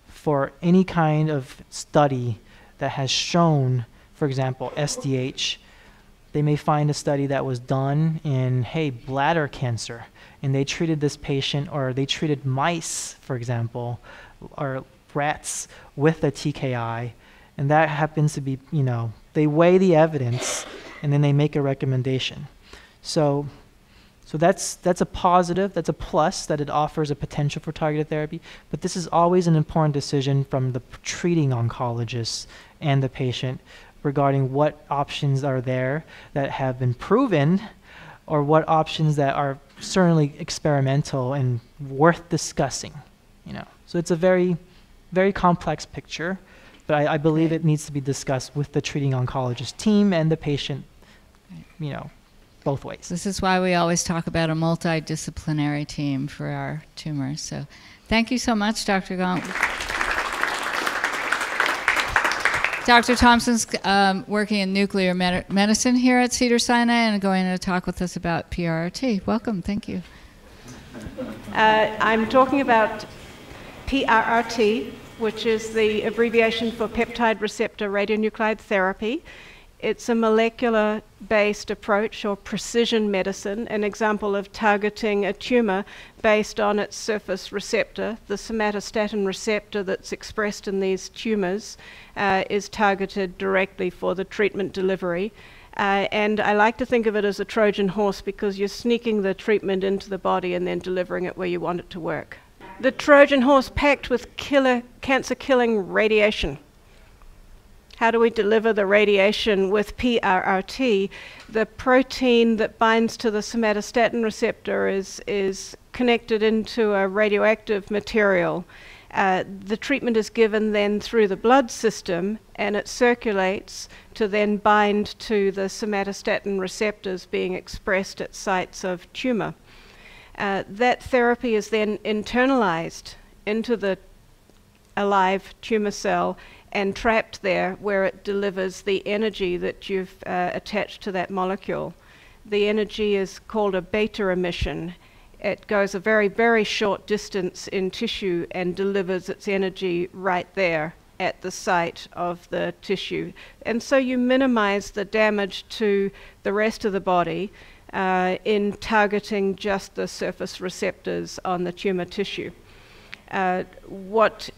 for any kind of study that has shown, for example, SDH. They may find a study that was done in, bladder cancer, and they treated this patient, or they treated mice, for example, or rats with a TKI, and that happens to be, they weigh the evidence, and then they make a recommendation. So that's a positive, that's a plus, that it offers a potential for targeted therapy, but this is always an important decision from the treating oncologist and the patient regarding what options are there that have been proven, or what options that are certainly experimental and worth discussing. So it's a very, very complex picture, but I believe it needs to be discussed with the treating oncologist team and the patient, both ways. This is why we always talk about a multidisciplinary team for our tumors. So thank you so much, Dr. Gong. Dr. Thomson's working in nuclear medicine here at Cedars-Sinai and going to talk with us about PRRT. Welcome. Thank you. I'm talking about PRRT, which is the abbreviation for peptide receptor radionuclide therapy. It's a molecular-based approach, or precision medicine, an example of targeting a tumor based on its surface receptor. The somatostatin receptor that's expressed in these tumors is targeted directly for the treatment delivery. And I like to think of it as a Trojan horse, because you're sneaking the treatment into the body and then delivering it where you want it to work. The Trojan horse packed with cancer-killing radiation. How do we deliver the radiation with PRRT? The protein that binds to the somatostatin receptor is connected into a radioactive material. The treatment is given then through the blood system, and it circulates to then bind to the somatostatin receptors being expressed at sites of tumor. That therapy is then internalized into the alive tumor cell and trapped there, where it delivers the energy that you've attached to that molecule. The energy is called a beta emission. It goes a very, very short distance in tissue and delivers its energy right there at the site of the tissue. And so you minimize the damage to the rest of the body in targeting just the surface receptors on the tumor tissue. What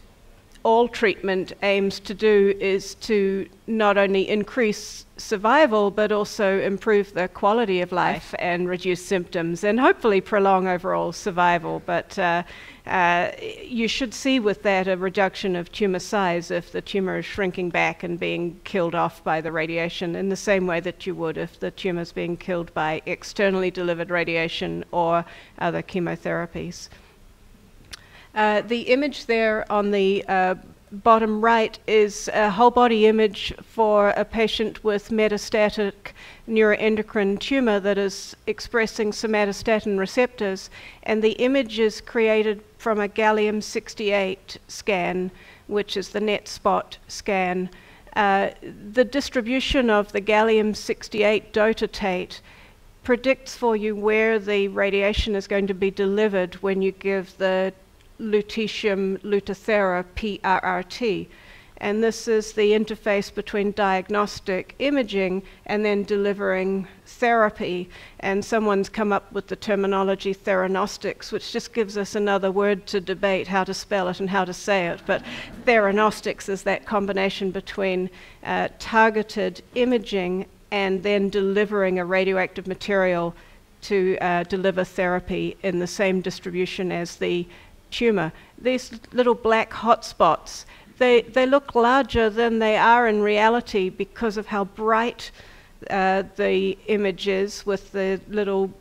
all treatment aims to do is to not only increase survival, but also improve the quality of life and reduce symptoms and hopefully prolong overall survival. But you should see with that a reduction of tumor size if the tumor is shrinking back and being killed off by the radiation, in the same way that you would if the tumor is being killed by externally delivered radiation or other chemotherapies. The image there on the bottom right is a whole body image for a patient with metastatic neuroendocrine tumor that is expressing somatostatin receptors, and the image is created from a gallium-68 scan, which is the net spot scan. The distribution of the gallium-68 dotatate predicts for you where the radiation is going to be delivered when you give the lutetium Lutathera PRRT. And this is the interface between diagnostic imaging and then delivering therapy. And someone's come up with the terminology theranostics, which just gives us another word to debate how to spell it and how to say it. But theranostics is that combination between targeted imaging and then delivering a radioactive material to deliver therapy in the same distribution as the tumor. These little black hotspots, they look larger than they are in reality because of how bright the image is with the little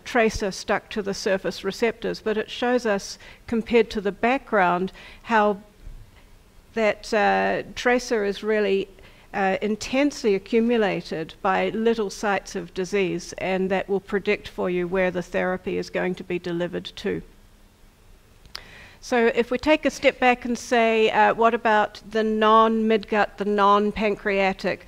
tracer stuck to the surface receptors, but it shows us, compared to the background, how that tracer is really intensely accumulated by little sites of disease, and that will predict for you where the therapy is going to be delivered to. So if we take a step back and say, what about the non-midgut, the non-pancreatic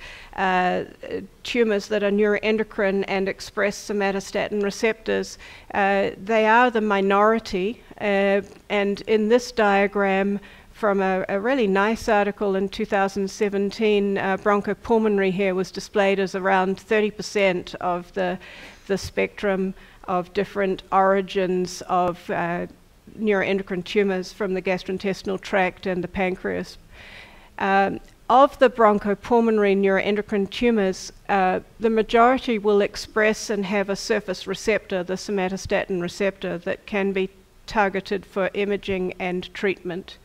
tumors that are neuroendocrine and express somatostatin receptors? They are the minority, and in this diagram from a really nice article in 2017, bronchopulmonary here was displayed as around 30% of the spectrum of different origins of neuroendocrine tumors from the gastrointestinal tract and the pancreas. Of the bronchopulmonary neuroendocrine tumors, the majority will express and have a surface receptor, the somatostatin receptor, that can be targeted for imaging and treatment.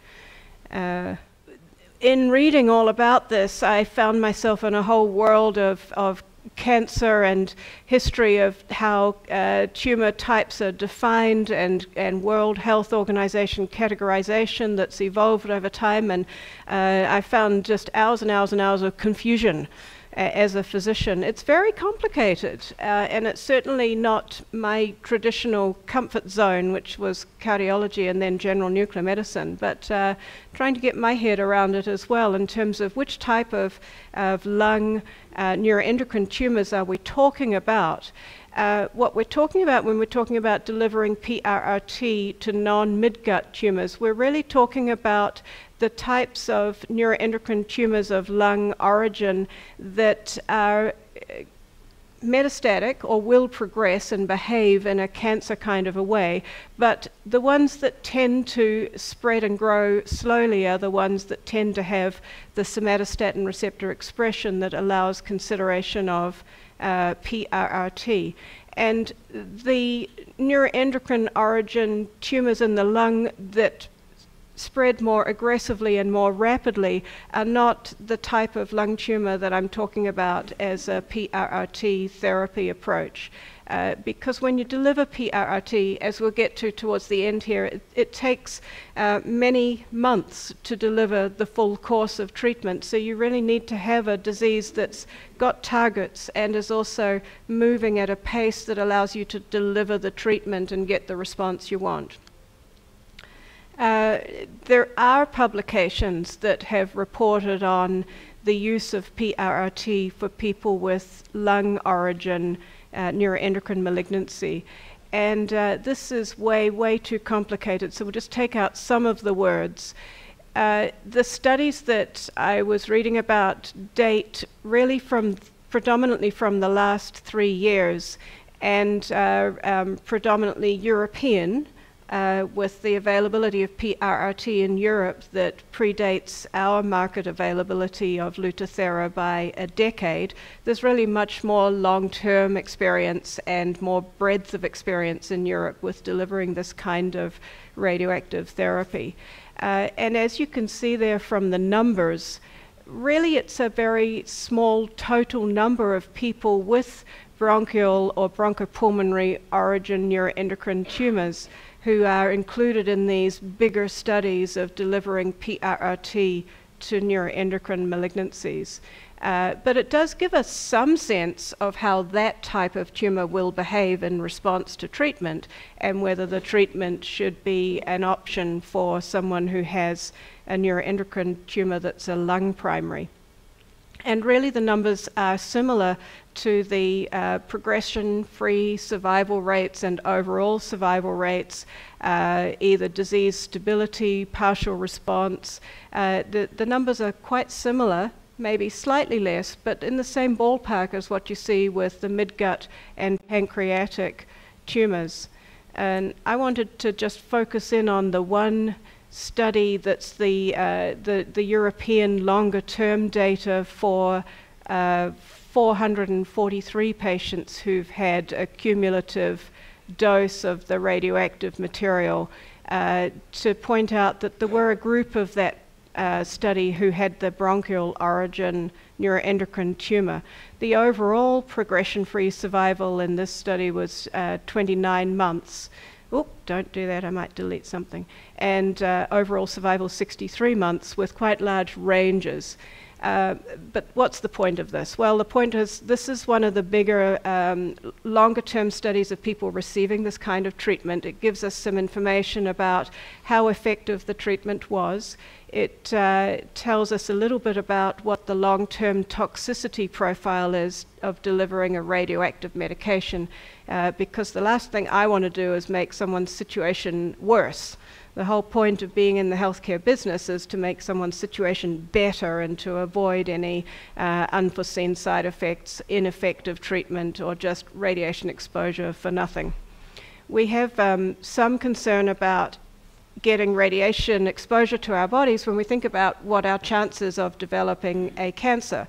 In reading all about this, I found myself in a whole world of cancer and history of how tumor types are defined and World Health Organization categorization that's evolved over time, and I found just hours and hours and hours of confusion as a physician. It's very complicated, and it's certainly not my traditional comfort zone, which was cardiology and then general nuclear medicine, but trying to get my head around it as well in terms of which type of lung neuroendocrine tumors are we talking about. What we're talking about when we're talking about delivering PRRT to non-midgut tumors, we're really talking about the types of neuroendocrine tumors of lung origin that are metastatic or will progress and behave in a cancer kind of a way, but the ones that tend to spread and grow slowly are the ones that tend to have the somatostatin receptor expression that allows consideration of PRRT. And the neuroendocrine origin tumors in the lung that spread more aggressively and more rapidly are not the type of lung tumor that I'm talking about as a PRRT therapy approach. Because when you deliver PRRT, as we'll get to towards the end here, it takes many months to deliver the full course of treatment. So you really need to have a disease that's got targets and is also moving at a pace that allows you to deliver the treatment and get the response you want. There are publications that have reported on the use of PRRT for people with lung origin neuroendocrine malignancy. And this is way too complicated, so we'll just take out some of the words. The studies that I was reading about date really predominantly from the last 3 years and predominantly European. with the availability of PRRT in Europe that predates our market availability of Lutathera by a decade, there's really much more long-term experience and more breadth of experience in Europe with delivering this kind of radioactive therapy. And as you can see there from the numbers, really it's a very small total number of people with bronchial or bronchopulmonary origin neuroendocrine tumors who are included in these bigger studies of delivering PRRT to neuroendocrine malignancies. But it does give us some sense of how that type of tumor will behave in response to treatment and whether the treatment should be an option for someone who has a neuroendocrine tumor that's a lung primary. And really the numbers are similar to the progression-free survival rates and overall survival rates, either disease stability, partial response. The numbers are quite similar, maybe slightly less, but in the same ballpark as what you see with the midgut and pancreatic tumors. And I wanted to just focus in on the one study that's the European longer-term data for 443 patients who've had a cumulative dose of the radioactive material, to point out that there were a group of that study who had the bronchial origin neuroendocrine tumor. The overall progression-free survival in this study was 29 months. Oh, don't do that, I might delete something. And overall survival 63 months with quite large ranges. But what's the point of this? Well, the point is this is one of the bigger, longer-term studies of people receiving this kind of treatment. It gives us some information about how effective the treatment was. It tells us a little bit about what the long-term toxicity profile is of delivering a radioactive medication, because the last thing I want to do is make someone's situation worse. The whole point of being in the healthcare business is to make someone's situation better and to avoid any unforeseen side effects, ineffective treatment, or just radiation exposure for nothing. We have some concern about getting radiation exposure to our bodies when we think about what our chances of developing a cancer.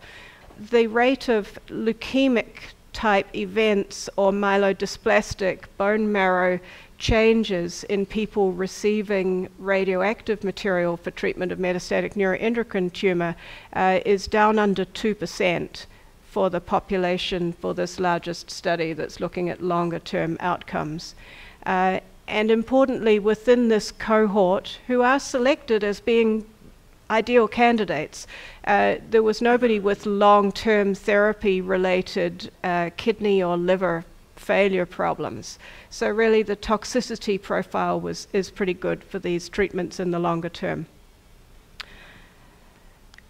The rate of leukemic type events or myelodysplastic bone marrow changes in people receiving radioactive material for treatment of metastatic neuroendocrine tumor is down under 2% for the population for this largest study that's looking at longer term outcomes. And importantly, within this cohort, who are selected as being ideal candidates, there was nobody with long-term therapy-related kidney or liver failure problems. So really the toxicity profile is pretty good for these treatments in the longer term.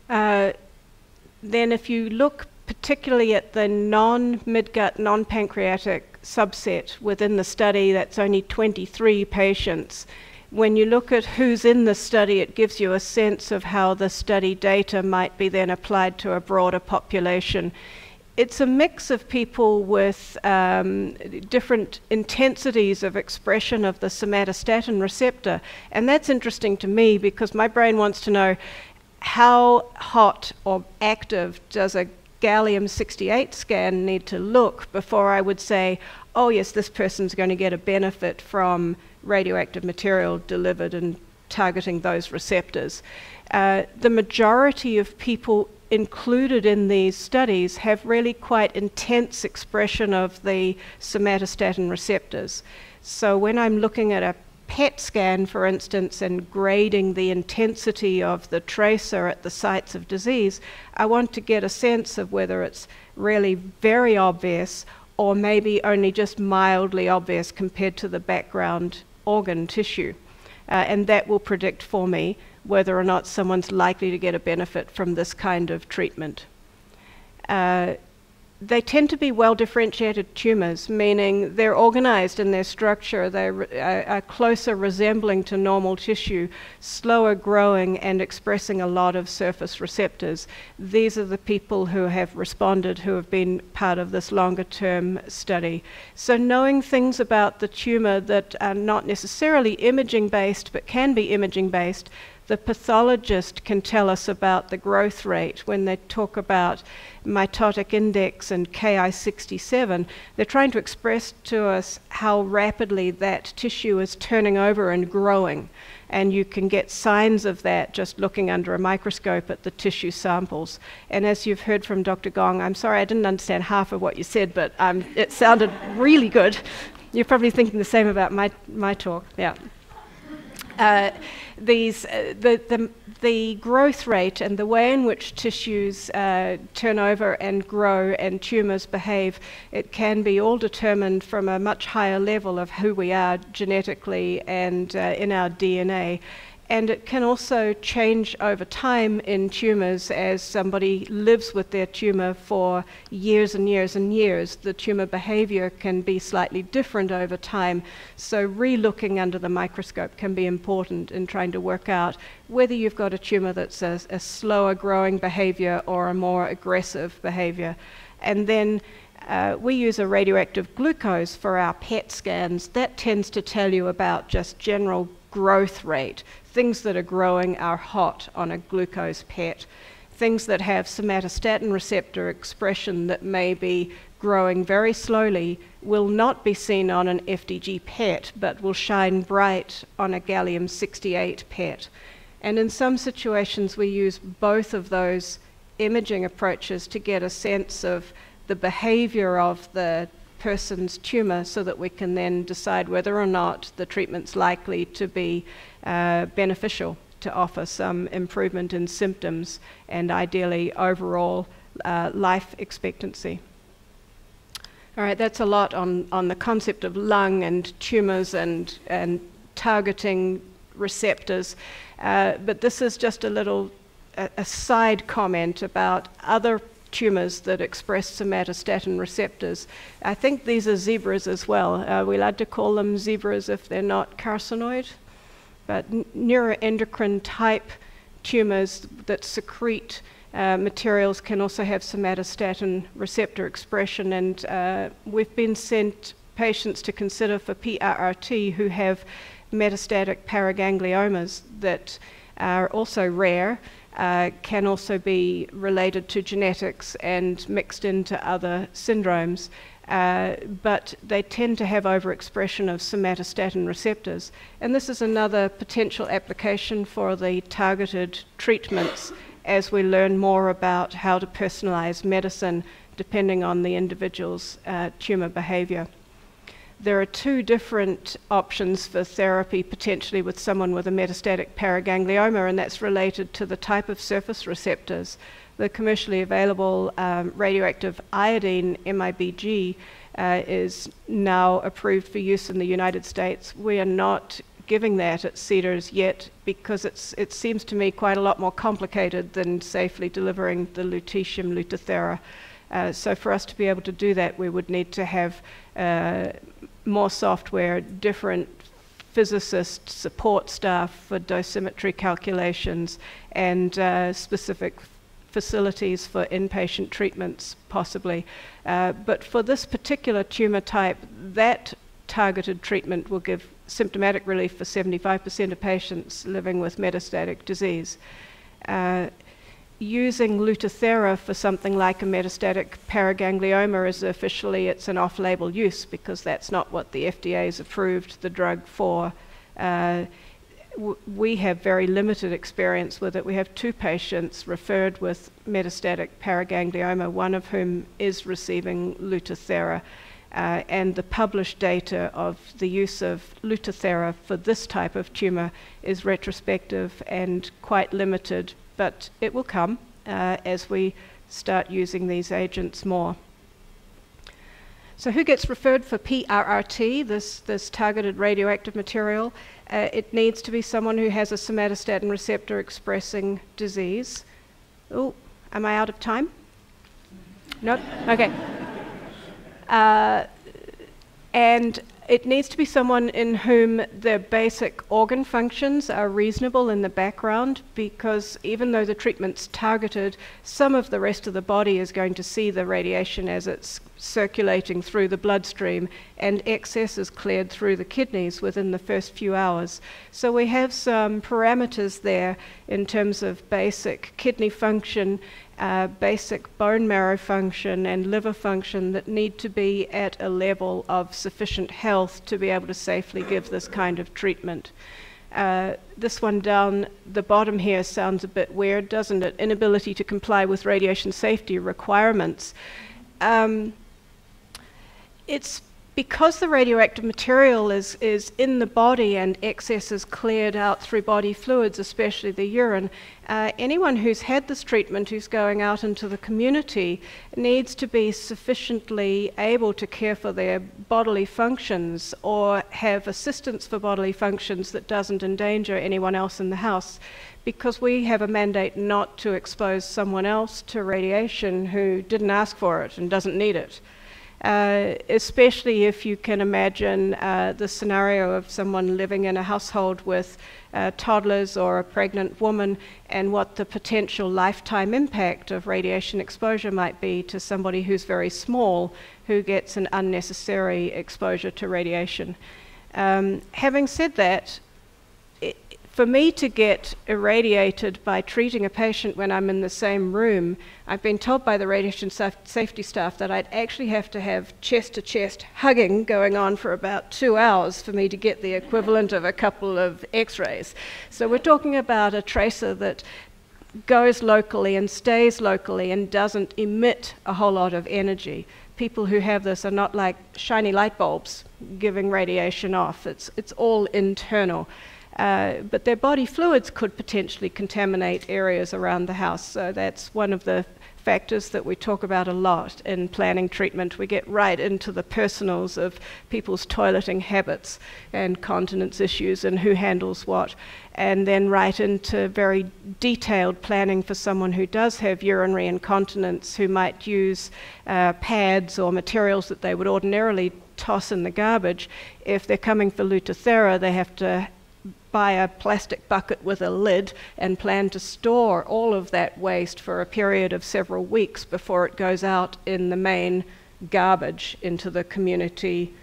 Then if you look particularly at the non-midgut, non-pancreatic subset within the study, that's only 23 patients. When you look at who's in the study, it gives you a sense of how the study data might be then applied to a broader population. It's a mix of people with different intensities of expression of the somatostatin receptor. And that's interesting to me because my brain wants to know how hot or active does a gallium-68 scan need to look before I would say, oh yes, this person's going to get a benefit from radioactive material delivered and targeting those receptors. The majority of people included in these studies have really quite intense expression of the somatostatin receptors. So when I'm looking at a PET scan, for instance, and grading the intensity of the tracer at the sites of disease, I want to get a sense of whether it's really very obvious or maybe only just mildly obvious compared to the background organ tissue. And that will predict for me whether or not someone's likely to get a benefit from this kind of treatment. they tend to be well-differentiated tumors, meaning they're organized in their structure, they are closer resembling to normal tissue, slower growing and expressing a lot of surface receptors. These are the people who have responded, who have been part of this longer-term study. So knowing things about the tumor that are not necessarily imaging-based, but can be imaging-based, the pathologist can tell us about the growth rate. When they talk about mitotic index and Ki-67, they're trying to express to us how rapidly that tissue is turning over and growing. And you can get signs of that just looking under a microscope at the tissue samples. And as you've heard from Dr. Gong, I'm sorry I didn't understand half of what you said, but it sounded really good. You're probably thinking the same about my talk, yeah. The growth rate and the way in which tissues turn over and grow and tumors behave, it can be all determined from a much higher level of who we are genetically and in our DNA. And it can also change over time in tumors as somebody lives with their tumor for years and years and years. The tumor behavior can be slightly different over time. So re-looking under the microscope can be important in trying to work out whether you've got a tumor that's a slower growing behavior or a more aggressive behavior. And then we use a radioactive glucose for our PET scans. That tends to tell you about just general growth rate. Things that are growing are hot on a glucose PET. Things that have somatostatin receptor expression that may be growing very slowly will not be seen on an FDG PET, but will shine bright on a gallium-68 PET. And in some situations we use both of those imaging approaches to get a sense of the behavior of the person's tumor so that we can then decide whether or not the treatment's likely to be beneficial, to offer some improvement in symptoms and ideally overall life expectancy. All right, that's a lot on the concept of lung and tumors and targeting receptors, but this is just a side comment about other tumors that express somatostatin receptors. I think these are zebras as well. We like to call them zebras if they're not carcinoid, but neuroendocrine type tumors that secrete materials can also have somatostatin receptor expression, and we've been sent patients to consider for PRRT who have metastatic paragangliomas that are also rare, can also be related to genetics and mixed into other syndromes, but they tend to have overexpression of somatostatin receptors. And this is another potential application for the targeted treatments as we learn more about how to personalize medicine depending on the individual's tumor behavior. There are two different options for therapy potentially with someone with a metastatic paraganglioma, and that's related to the type of surface receptors. The commercially available radioactive iodine, MIBG, is now approved for use in the United States. We are not giving that at Cedars yet because it seems to me quite a lot more complicated than safely delivering the lutetium Lutathera. So for us to be able to do that, we would need to have more software, different physicist support staff for dosimetry calculations, and specific facilities for inpatient treatments, possibly. But for this particular tumor type, that targeted treatment will give symptomatic relief for 75% of patients living with metastatic disease. Using Lutathera for something like a metastatic paraganglioma is officially, it's an off-label use because that's not what the FDA has approved the drug for. We have very limited experience with it. We have 2 patients referred with metastatic paraganglioma, one of whom is receiving Lutathera, and the published data of the use of Lutathera for this type of tumor is retrospective and quite limited, but it will come as we start using these agents more. So who gets referred for PRRT, this targeted radioactive material? It needs to be someone who has a somatostatin receptor expressing disease. Oh, am I out of time? Nope? Okay. And it needs to be someone in whom their basic organ functions are reasonable in the background, because even though the treatment's targeted, some of the rest of the body is going to see the radiation as it's circulating through the bloodstream, and excess is cleared through the kidneys within the first few hours. So we have some parameters there in terms of basic kidney function, basic bone marrow function and liver function that need to be at a level of sufficient health to be able to safely give this kind of treatment. This one down the bottom here sounds a bit weird, doesn't it? Inability to comply with radiation safety requirements. It's because the radioactive material is in the body and excess is cleared out through body fluids, especially the urine. Anyone who's had this treatment, who's going out into the community, needs to be sufficiently able to care for their bodily functions or have assistance for bodily functions that doesn't endanger anyone else in the house, because we have a mandate not to expose someone else to radiation who didn't ask for it and doesn't need it. Especially if you can imagine the scenario of someone living in a household with toddlers or a pregnant woman, and what the potential lifetime impact of radiation exposure might be to somebody who's very small, who gets an unnecessary exposure to radiation. Having said that, for me to get irradiated by treating a patient when I'm in the same room, I've been told by the radiation safety staff that I'd actually have to have chest-to-chest hugging going on for about 2 hours for me to get the equivalent of a couple of x-rays. So we're talking about a tracer that goes locally and stays locally and doesn't emit a whole lot of energy. People who have this are not like shiny light bulbs giving radiation off. It's all internal. But their body fluids could potentially contaminate areas around the house. So that's one of the factors that we talk about a lot in planning treatment. We get right into the personals of people's toileting habits and continence issues and who handles what, and then right into very detailed planning for someone who does have urinary incontinence, who might use pads or materials that they would ordinarily toss in the garbage. If they're coming for Lutathera, they have to buy a plastic bucket with a lid and plan to store all of that waste for a period of several weeks before it goes out in the main garbage into the community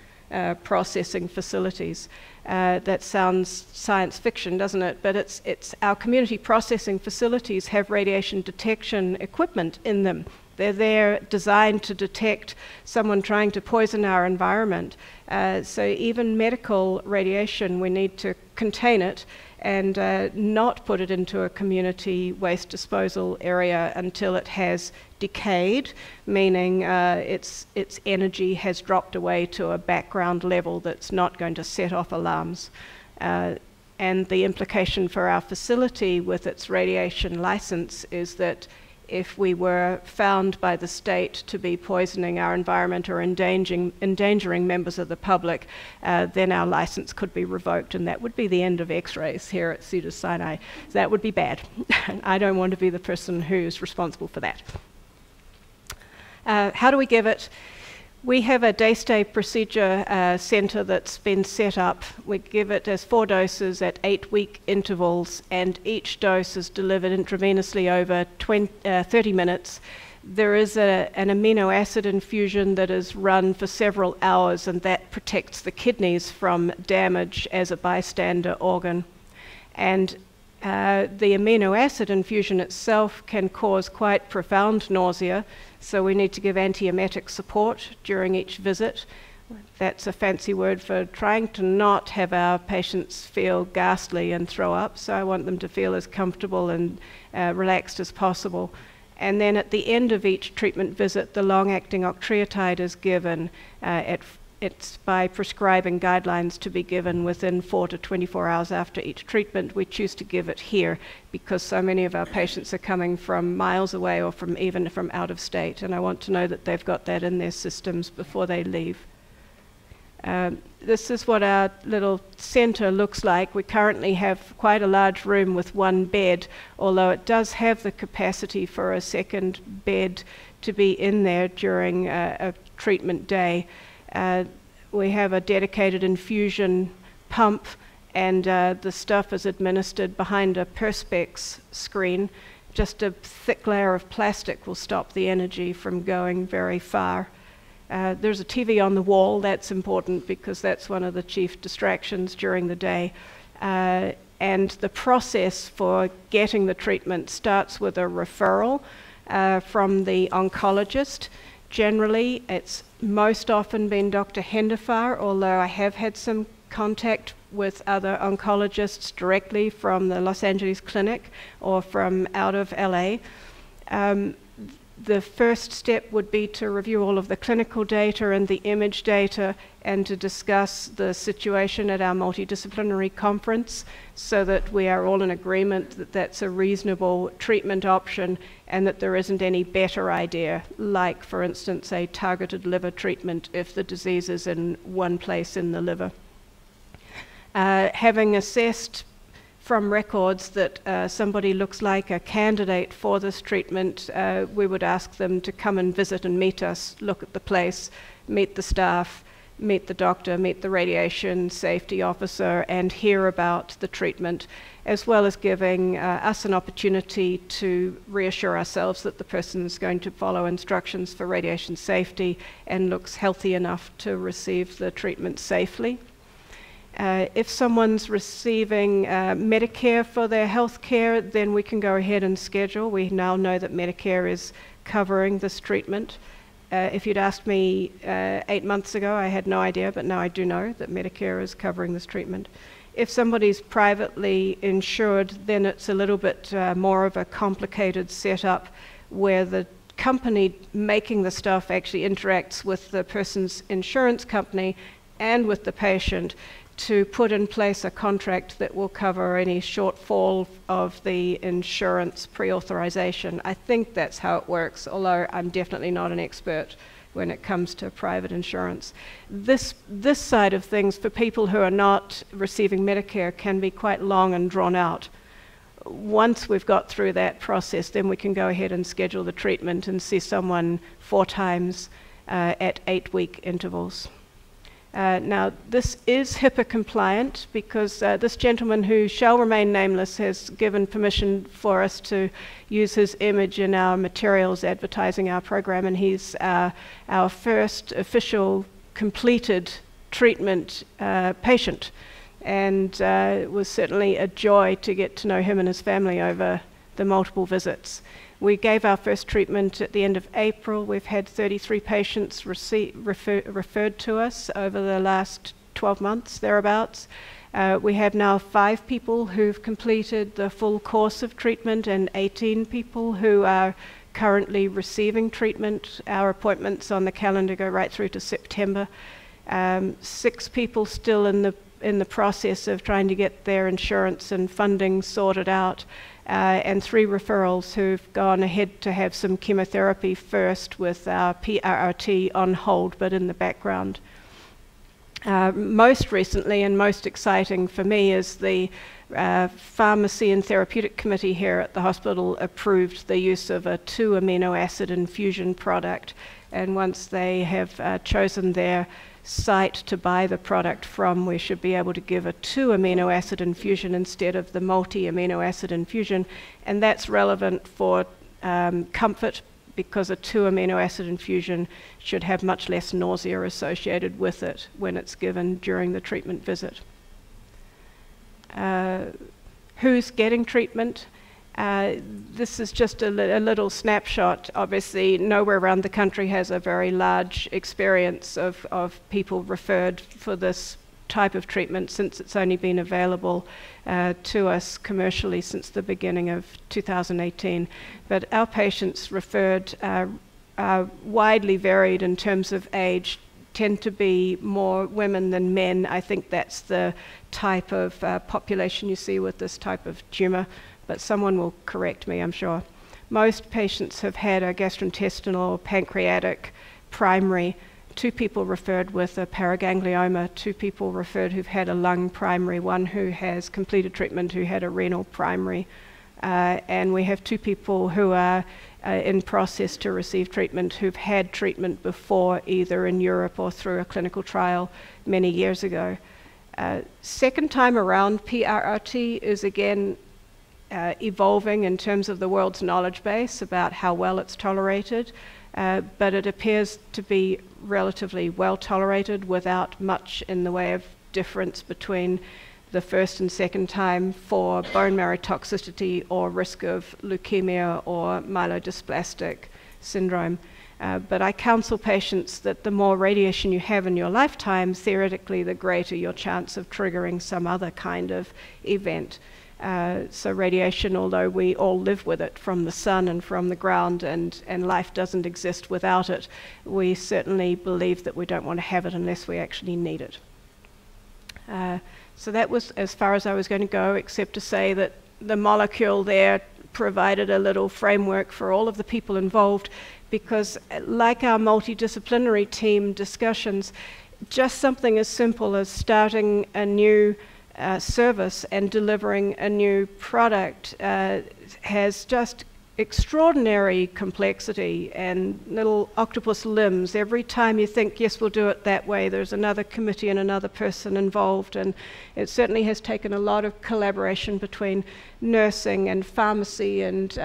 processing facilities. That sounds science fiction, doesn't it? But it's our community processing facilities have radiation detection equipment in them. They're there designed to detect someone trying to poison our environment. So even medical radiation, we need to contain it and not put it into a community waste disposal area until it has decayed, meaning its energy has dropped away to a background level that's not going to set off alarms. And the implication for our facility with its radiation license is that if we were found by the state to be poisoning our environment or endangering members of the public, then our license could be revoked, and that would be the end of x-rays here at Cedars-Sinai. So that would be bad. I don't want to be the person who's responsible for that. How do we give it? We have a day-stay procedure center that's been set up. We give it as 4 doses at 8-week intervals, and each dose is delivered intravenously over 30 minutes. There is an amino acid infusion that is run for several hours, and that protects the kidneys from damage as a bystander organ. And the amino acid infusion itself can cause quite profound nausea, so we need to give antiemetic support during each visit. That's a fancy word for trying to not have our patients feel ghastly and throw up, so I want them to feel as comfortable and relaxed as possible. And then at the end of each treatment visit, the long-acting octreotide is given. It's by prescribing guidelines to be given within 4 to 24 hours after each treatment. We choose to give it here because so many of our patients are coming from miles away or even from out of state, and I want to know that they've got that in their systems before they leave. This is what our little center looks like. We currently have quite a large room with 1 bed, although it does have the capacity for a second bed to be in there during a treatment day. We have a dedicated infusion pump, and the stuff is administered behind a Perspex screen. Just a thick layer of plastic will stop the energy from going very far. There's a TV on the wall. That's important because that's one of the chief distractions during the day. And the process for getting the treatment starts with a referral from the oncologist. Generally, it's most often been Dr. Hendifar, although I have had some contact with other oncologists directly from the Los Angeles clinic or from out of LA. The first step would be to review all of the clinical data and the image data and to discuss the situation at our multidisciplinary conference so that we are all in agreement that that's a reasonable treatment option and that there isn't any better idea, like, for instance, a targeted liver treatment if the disease is in one place in the liver. Having assessed from records that somebody looks like a candidate for this treatment, we would ask them to come and visit and meet us, look at the place, meet the staff, meet the doctor, meet the radiation safety officer, and hear about the treatment, as well as giving us an opportunity to reassure ourselves that the person is going to follow instructions for radiation safety and looks healthy enough to receive the treatment safely. If someone's receiving Medicare for their health care, then we can go ahead and schedule. We now know that Medicare is covering this treatment. If you'd asked me 8 months ago, I had no idea, but now I do know that Medicare is covering this treatment. If somebody's privately insured, then it's a little bit more of a complicated setup where the company making the stuff actually interacts with the person's insurance company and with the patient to put in place a contract that will cover any shortfall of the insurance pre-authorization. I think that's how it works, although I'm definitely not an expert when it comes to private insurance. This side of things for people who are not receiving Medicare can be quite long and drawn out. Once we've got through that process, then we can go ahead and schedule the treatment and see someone 4 times at 8-week intervals. Now, this is HIPAA compliant because this gentleman, who shall remain nameless, has given permission for us to use his image in our materials advertising our program, and he's our first official completed treatment patient. And it was certainly a joy to get to know him and his family over the multiple visits. We gave our first treatment at the end of April. We've had 33 patients referred to us over the last 12 months, thereabouts. We have now 5 people who've completed the full course of treatment and 18 people who are currently receiving treatment. Our appointments on the calendar go right through to September. 6 people still in the process of trying to get their insurance and funding sorted out. And 3 referrals who've gone ahead to have some chemotherapy first with our PRRT on hold, but in the background. Most recently and most exciting for me is the Pharmacy and Therapeutic Committee here at the hospital approved the use of a 2-amino acid infusion product. And once they have chosen their site to buy the product from, we should be able to give a 2-amino acid infusion instead of the multi-amino acid infusion, and that's relevant for comfort because a 2-amino acid infusion should have much less nausea associated with it when it's given during the treatment visit. Who's getting treatment? This is just a little snapshot. Obviously, nowhere around the country has a very large experience of people referred for this type of treatment, since it's only been available to us commercially since the beginning of 2018. But our patients referred are widely varied in terms of age, tend to be more women than men. I think that's the type of population you see with this type of tumor, but someone will correct me, I'm sure. Most patients have had a gastrointestinal or pancreatic primary. 2 people referred with a paraganglioma, 2 people referred who've had a lung primary, 1 who has completed treatment who had a renal primary. And we have 2 people who are in process to receive treatment who've had treatment before, either in Europe or through a clinical trial many years ago. Second time around, PRRT is again evolving in terms of the world's knowledge base about how well it's tolerated, but it appears to be relatively well tolerated without much in the way of difference between the first and second time for bone marrow toxicity or risk of leukemia or myelodysplastic syndrome. But I counsel patients that the more radiation you have in your lifetime, theoretically, the greater your chance of triggering some other kind of event. So radiation, although we all live with it from the sun and from the ground, and life doesn't exist without it, we certainly believe that we don't want to have it unless we actually need it. So that was as far as I was going to go, except to say that the molecule there provided a little framework for all of the people involved, because like our multidisciplinary team discussions, just something as simple as starting a new service and delivering a new product has just extraordinary complexity and little octopus limbs. Every time you think, yes, we'll do it that way, there's another committee and another person involved, and it certainly has taken a lot of collaboration between nursing and pharmacy and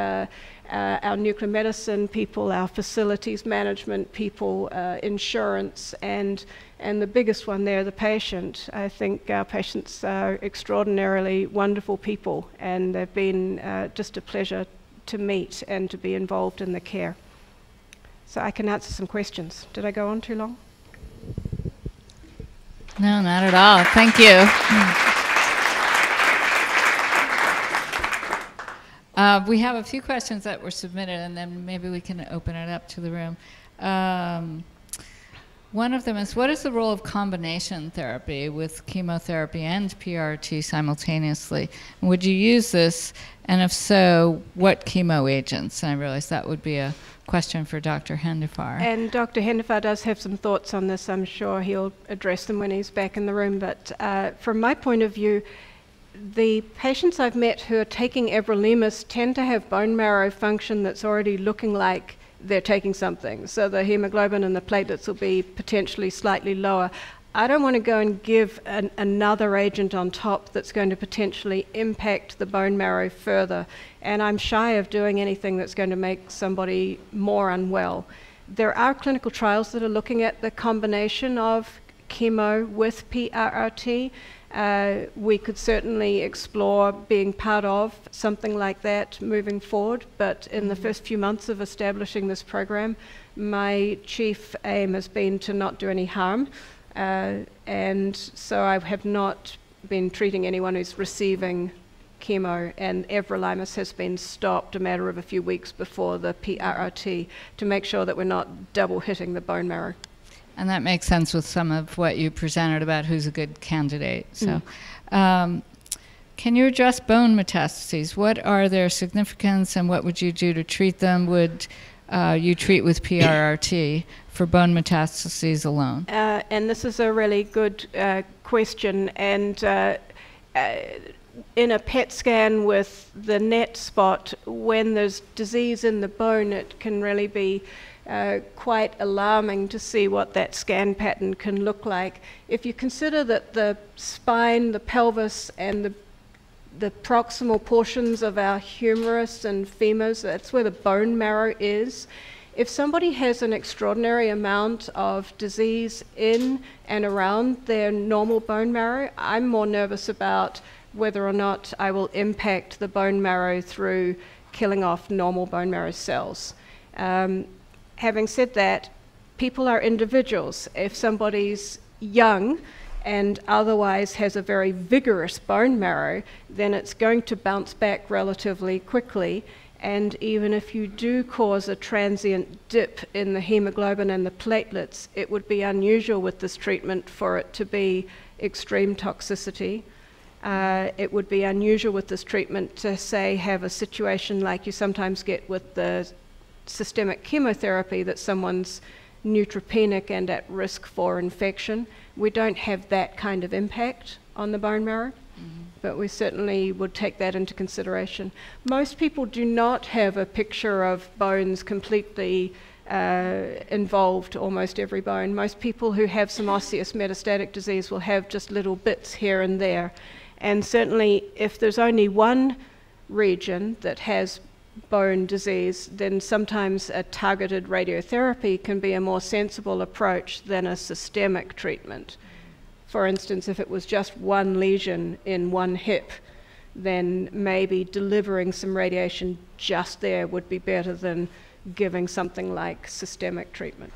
our nuclear medicine people, our facilities management people, insurance, and the biggest one there, the patient. I think our patients are extraordinarily wonderful people, and they've been just a pleasure to meet and to be involved in the care. So I can answer some questions. Did I go on too long? No, not at all. Thank you. We have a few questions that were submitted, and then maybe we can open it up to the room. One of them is, what is the role of combination therapy with chemotherapy and PRRT simultaneously? And would you use this? And if so, what chemo agents? And I realize that would be a question for Dr. Hendifar. And Dr. Hendifar does have some thoughts on this. I'm sure he'll address them when he's back in the room. But from my point of view, the patients I've met who are taking everolimus tend to have bone marrow function that's already looking like they're taking something. So the hemoglobin and the platelets will be potentially slightly lower. I don't want to go and give another agent on top that's going to potentially impact the bone marrow further. And I'm shy of doing anything that's going to make somebody more unwell. There are clinical trials that are looking at the combination of chemo with PRRT. We could certainly explore being part of something like that moving forward, but in the first few months of establishing this program, my chief aim has been to not do any harm, and so I have not been treating anyone who's receiving chemo, and everolimus has been stopped a matter of a few weeks before the PRRT to make sure that we're not double hitting the bone marrow. And that makes sense with some of what you presented about who's a good candidate. So, can you address bone metastases? What are their significance, and what would you do to treat them? Would you treat with PRRT for bone metastases alone? And this is a really good question. And in a PET scan with the NET spot, when there's disease in the bone, it can really be quite alarming to see what that scan pattern can look like. If you consider that the spine, the pelvis, and the proximal portions of our humerus and femurs, that's where the bone marrow is. If somebody has an extraordinary amount of disease in and around their normal bone marrow, I'm more nervous about whether or not I will impact the bone marrow through killing off normal bone marrow cells. Having said that, people are individuals. If somebody's young and otherwise has a very vigorous bone marrow, then it's going to bounce back relatively quickly. And even if you do cause a transient dip in the hemoglobin and the platelets, it would be unusual with this treatment for it to be extreme toxicity. It would be unusual with this treatment to, say, have a situation like you sometimes get with the systemic chemotherapy, that someone's neutropenic and at risk for infection. We don't have that kind of impact on the bone marrow. but we certainly would take that into consideration. Most people do not have a picture of bones completely involved, almost every bone. Most people who have some osseous metastatic disease will have just little bits here and there. And certainly if there's only one region that has bone disease, then sometimes a targeted radiotherapy can be a more sensible approach than a systemic treatment. For instance, if it was just one lesion in one hip, then maybe delivering some radiation just there would be better than giving something like systemic treatment.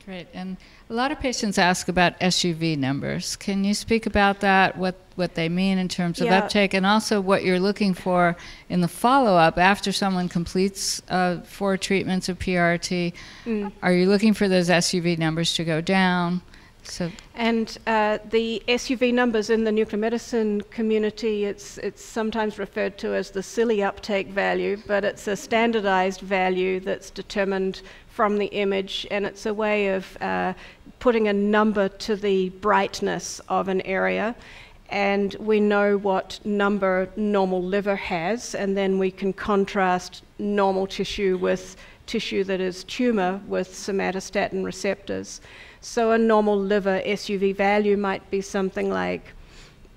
Great. And a lot of patients ask about SUV numbers. Can you speak about that, what they mean in terms of uptake, and also what you're looking for in the follow-up after someone completes 4 treatments of PRRT? Are you looking for those SUV numbers to go down? And the SUV numbers in the nuclear medicine community, it's sometimes referred to as the silly uptake value, but it's a standardized value that's determined from the image, and it's a way of putting a number to the brightness of an area. And we know what number normal liver has, and then we can contrast normal tissue with tissue that is tumor with somatostatin receptors. So a normal liver SUV value might be something like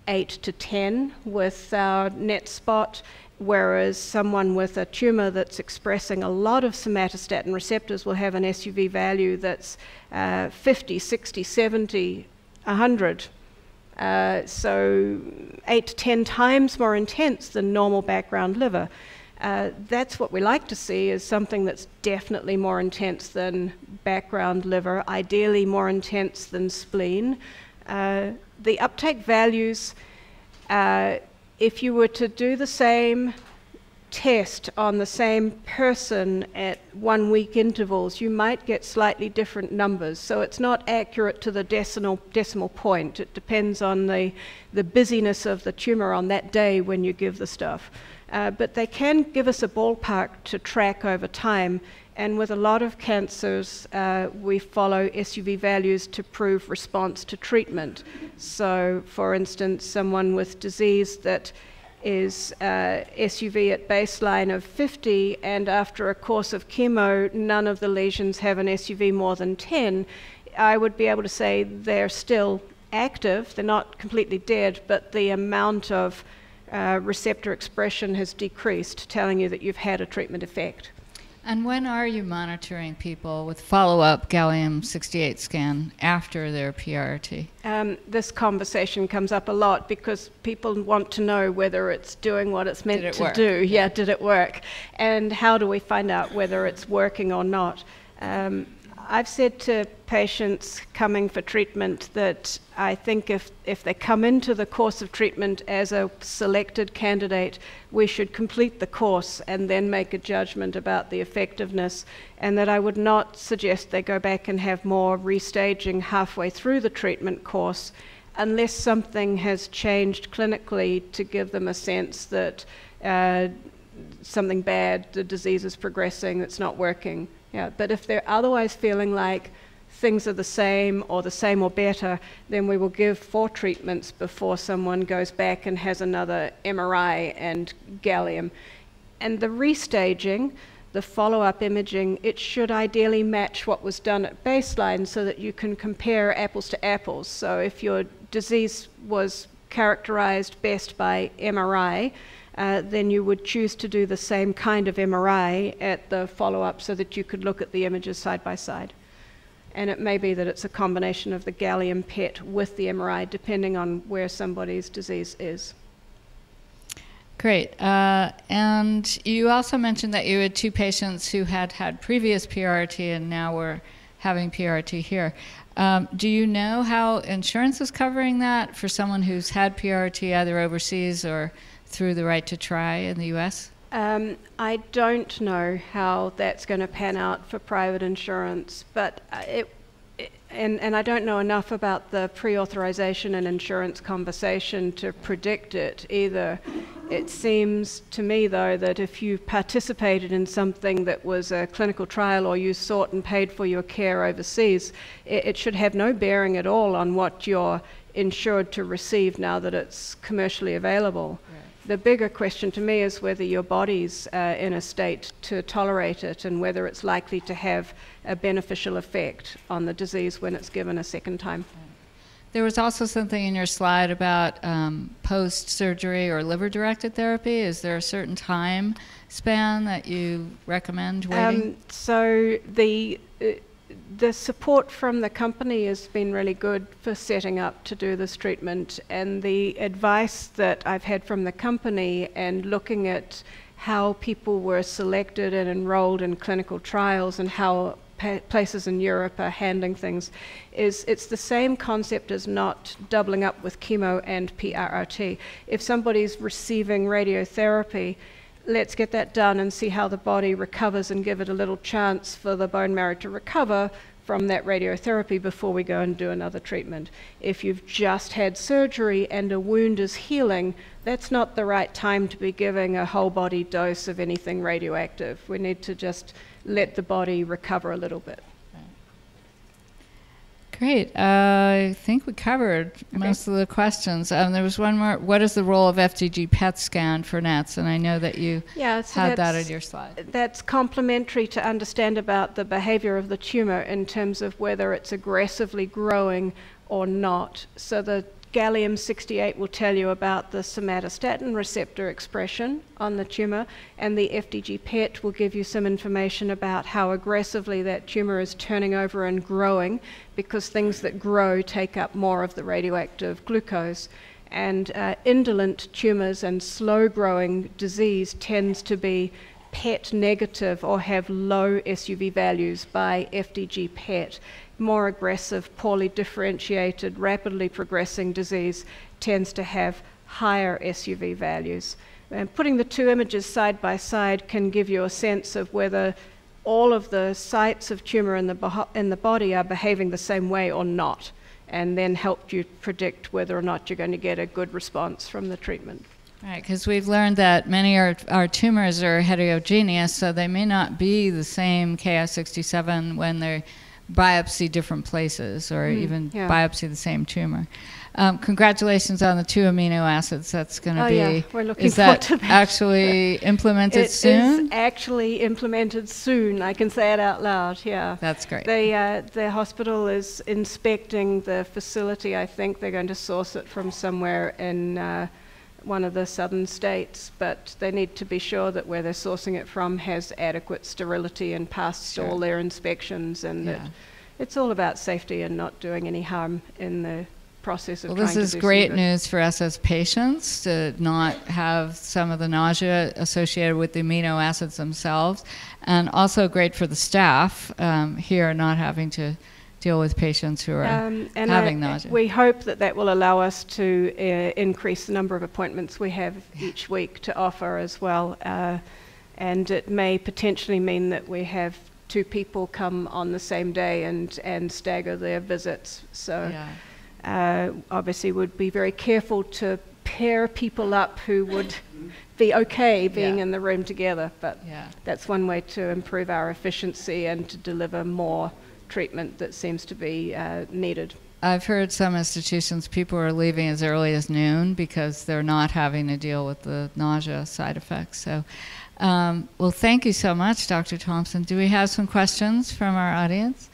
8 to 10 with our net spot, whereas someone with a tumor that's expressing a lot of somatostatin receptors will have an SUV value that's 50, 60, 70, 100. So 8 to 10 times more intense than normal background liver. That's what we like to see, is something that's definitely more intense than background liver, ideally more intense than spleen. The uptake values, if you were to do the same test on the same person at 1 week intervals, you might get slightly different numbers. So it's not accurate to the decimal point. It depends on the busyness of the tumor on that day when you give the stuff. But they can give us a ballpark to track over time. And with a lot of cancers, we follow SUV values to prove response to treatment. So, for instance, someone with disease that is SUV at baseline of 50, and after a course of chemo, none of the lesions have an SUV more than 10, I would be able to say they're still active. They're not completely dead, but the amount of receptor expression has decreased, telling you that you've had a treatment effect. And when are you monitoring people with follow-up gallium-68 scan after their PRRT? This conversation comes up a lot because people want to know whether it's doing what it's meant to do. Yeah, did it work? And how do we find out whether it's working or not? I've said to patients coming for treatment that I think if they come into the course of treatment as a selected candidate, we should complete the course and then make a judgment about the effectiveness, and that I would not suggest they go back and have more restaging halfway through the treatment course unless something has changed clinically to give them a sense that something bad, the disease is progressing, it's not working. Yeah, but if they're otherwise feeling like things are the same or better, then we will give 4 treatments before someone goes back and has another MRI and gallium. And the restaging, the follow-up imaging, it should ideally match what was done at baseline so that you can compare apples to apples. So if your disease was characterized best by MRI, then you would choose to do the same kind of MRI at the follow-up so that you could look at the images side by side. And it may be that it's a combination of the gallium PET with the MRI, depending on where somebody's disease is. Great. And you also mentioned that you had 2 patients who had had previous PRRT and now were having PRRT here. Do you know how insurance is covering that for someone who's had PRRT either overseas or through the right to try in the U.S.? I don't know how that's going to pan out for private insurance, but and I don't know enough about the pre-authorization and insurance conversation to predict it either. It seems to me, though, that if you participated in something that was a clinical trial or you sought and paid for your care overseas, it should have no bearing at all on what your insured to receive now that it's commercially available. Right. The bigger question to me is whether your body's in a state to tolerate it and whether it's likely to have a beneficial effect on the disease when it's given a second time. There was also something in your slide about post-surgery or liver-directed therapy. Is there a certain time span that you recommend waiting? So the support from the company has been really good for setting up to do this treatment, and the advice that I've had from the company and looking at how people were selected and enrolled in clinical trials and how places in Europe are handling things is it's the same concept as not doubling up with chemo and PRRT. If somebody's receiving radiotherapy, let's get that done and see how the body recovers and give it a little chance for the bone marrow to recover from that radiotherapy before we go and do another treatment. If you've just had surgery and a wound is healing, that's not the right time to be giving a whole body dose of anything radioactive. We need to just let the body recover a little bit. Great. I think we covered most of the questions. There was one more. What is the role of FDG PET scan for NETs? And I know that you had that in your slide. That's complementary to understand about the behavior of the tumor in terms of whether it's aggressively growing or not. So the gallium-68 will tell you about the somatostatin receptor expression on the tumor, and the FDG PET will give you some information about how aggressively that tumor is turning over and growing, because things that grow take up more of the radioactive glucose. And indolent tumors and slow-growing disease tends to be PET negative or have low SUV values by FDG PET. More aggressive, poorly differentiated, rapidly progressing disease tends to have higher SUV values. And putting the two images side by side can give you a sense of whether all of the sites of tumor in the body are behaving the same way or not, and then help you predict whether or not you're going to get a good response from the treatment. Right, because we've learned that many of our tumors are heterogeneous, so they may not be the same Ki-67 when they're biopsy different places or even biopsy the same tumor. Congratulations on the 2 amino acids. That's going to be. Yeah, we're looking forward to that. Actually implemented soon? It is actually implemented soon. I can say it out loud. Yeah. That's great. The hospital is inspecting the facility. I think they're going to source it from somewhere in one of the southern states, but they need to be sure that where they're sourcing it from has adequate sterility and passed all their inspections, and that it's all about safety and not doing any harm in the process of trying to do. This is great news for us as patients to not have some of the nausea associated with the amino acids themselves, and also great for the staff here not having to deal with patients who are having nausea. We hope that that will allow us to increase the number of appointments we have each week to offer as well. And it may potentially mean that we have 2 people come on the same day and stagger their visits. So obviously we'd be very careful to pair people up who would be okay being in the room together. But that's one way to improve our efficiency and to deliver more treatment that seems to be needed. I've heard some institutions, people are leaving as early as noon because they're not having to deal with the nausea side effects. So, well, thank you so much, Dr. Thomson. Do we have some questions from our audience?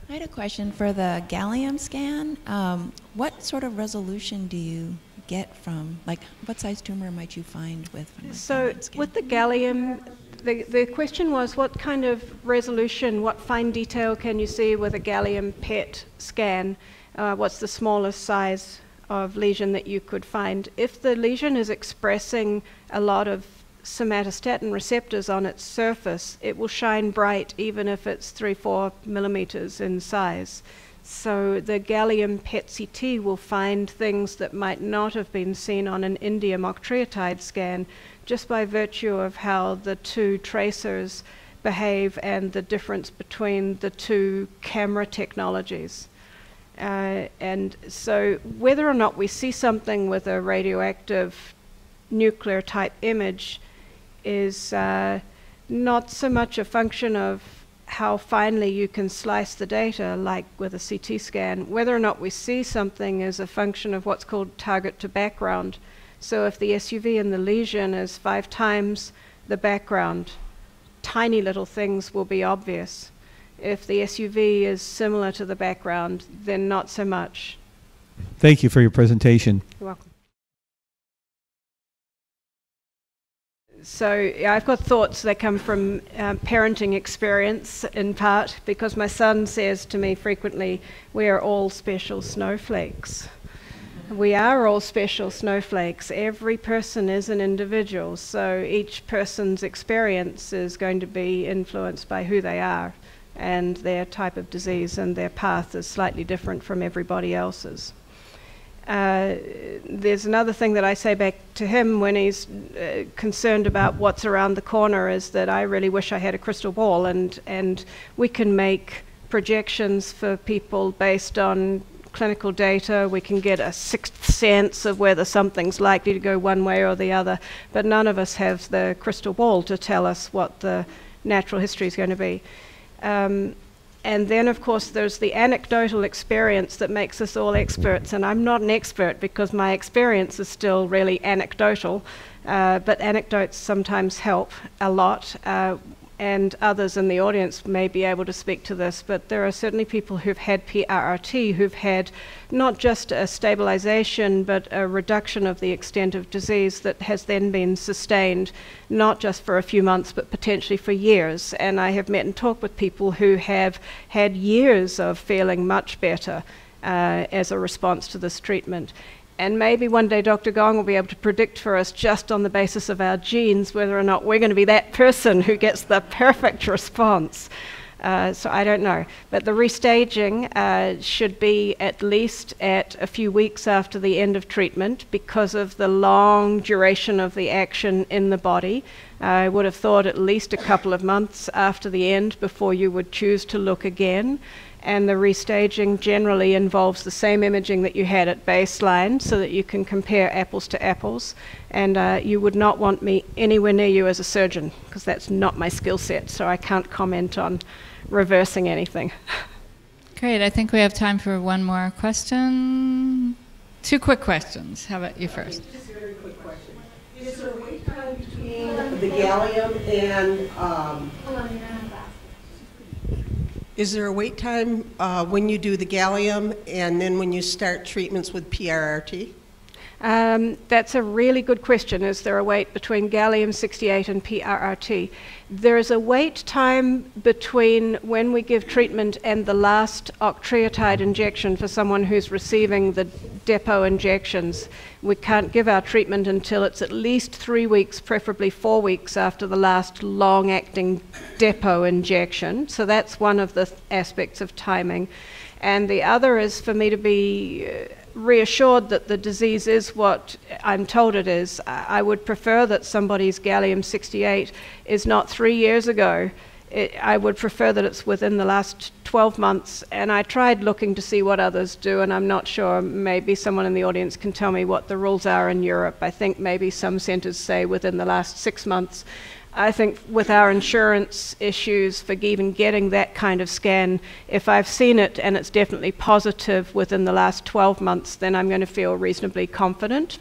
I had a question for the gallium scan. What sort of resolution do you get from, like, what size tumor might you find with gallium scan? So with the gallium, the question was what kind of resolution, what fine detail can you see with a gallium PET scan? What's the smallest size of lesion that you could find? If the lesion is expressing a lot of somatostatin receptors on its surface, it will shine bright even if it's 3-4 millimeters in size. So the gallium PET-CT will find things that might not have been seen on an indium octreotide scan just by virtue of how the 2 tracers behave and the difference between the 2 camera technologies. And so whether or not we see something with a radioactive nuclear type image is not so much a function of how finely you can slice the data, like with a CT scan. Whether or not we see something is a function of what's called target to background. So if the SUV in the lesion is 5 times the background, tiny little things will be obvious. If the SUV is similar to the background, then not so much. Thank you for your presentation. You're welcome. So yeah, I've got thoughts that come from parenting experience in part, because my son says to me frequently, we are all special snowflakes. We are all special snowflakes. Every person is an individual, so each person's experience is going to be influenced by who they are, and their type of disease and their path is slightly different from everybody else's. There's another thing that I say back to him when he's concerned about what's around the corner, is that I really wish I had a crystal ball, and we can make projections for people based on clinical data. We can get a sixth sense of whether something's likely to go one way or the other, but none of us have the crystal ball to tell us what the natural history is going to be. And then, of course, there's the anecdotal experience that makes us all experts. And I'm not an expert because my experience is still really anecdotal, but anecdotes sometimes help a lot. And others in the audience may be able to speak to this, but there are certainly people who've had PRRT who've had not just a stabilization, but a reduction of the extent of disease that has then been sustained, not just for a few months, but potentially for years. And I have met and talked with people who have had years of feeling much better as a response to this treatment. And maybe one day Dr. Gong will be able to predict for us, just on the basis of our genes, whether or not we're going to be that person who gets the perfect response. So I don't know. But the restaging should be at least at a few weeks after the end of treatment, because of the long duration of the action in the body. I would have thought at least a couple of months after the end before you would choose to look again. And the restaging generally involves the same imaging that you had at baseline, so that you can compare apples to apples. And you would not want me anywhere near you as a surgeon, because that's not my skill set, so I can't comment on reversing anything. Great. I think we have time for one more question. 2 quick questions. How about you first? Just a very quick question. Is there a wait time between the gallium and is there a wait time when you do the gallium and then when you start treatments with PRRT? That's a really good question. Is there a wait between gallium-68 and PRRT? There is a wait time between when we give treatment and the last octreotide injection for someone who's receiving the depot injections. We can't give our treatment until it's at least 3 weeks, preferably 4 weeks after the last long-acting depot injection. So that's one of the aspects of timing. And the other is for me to be reassured that the disease is what I'm told it is. I would prefer that somebody's gallium-68 is not 3 years ago. I would prefer that it's within the last 12 months. And I tried looking to see what others do, and I'm not sure. Maybe someone in the audience can tell me what the rules are in Europe. I think maybe some centers say within the last 6 months. I think with our insurance issues for even getting that kind of scan, if I've seen it and it's definitely positive within the last 12 months, then I'm going to feel reasonably confident.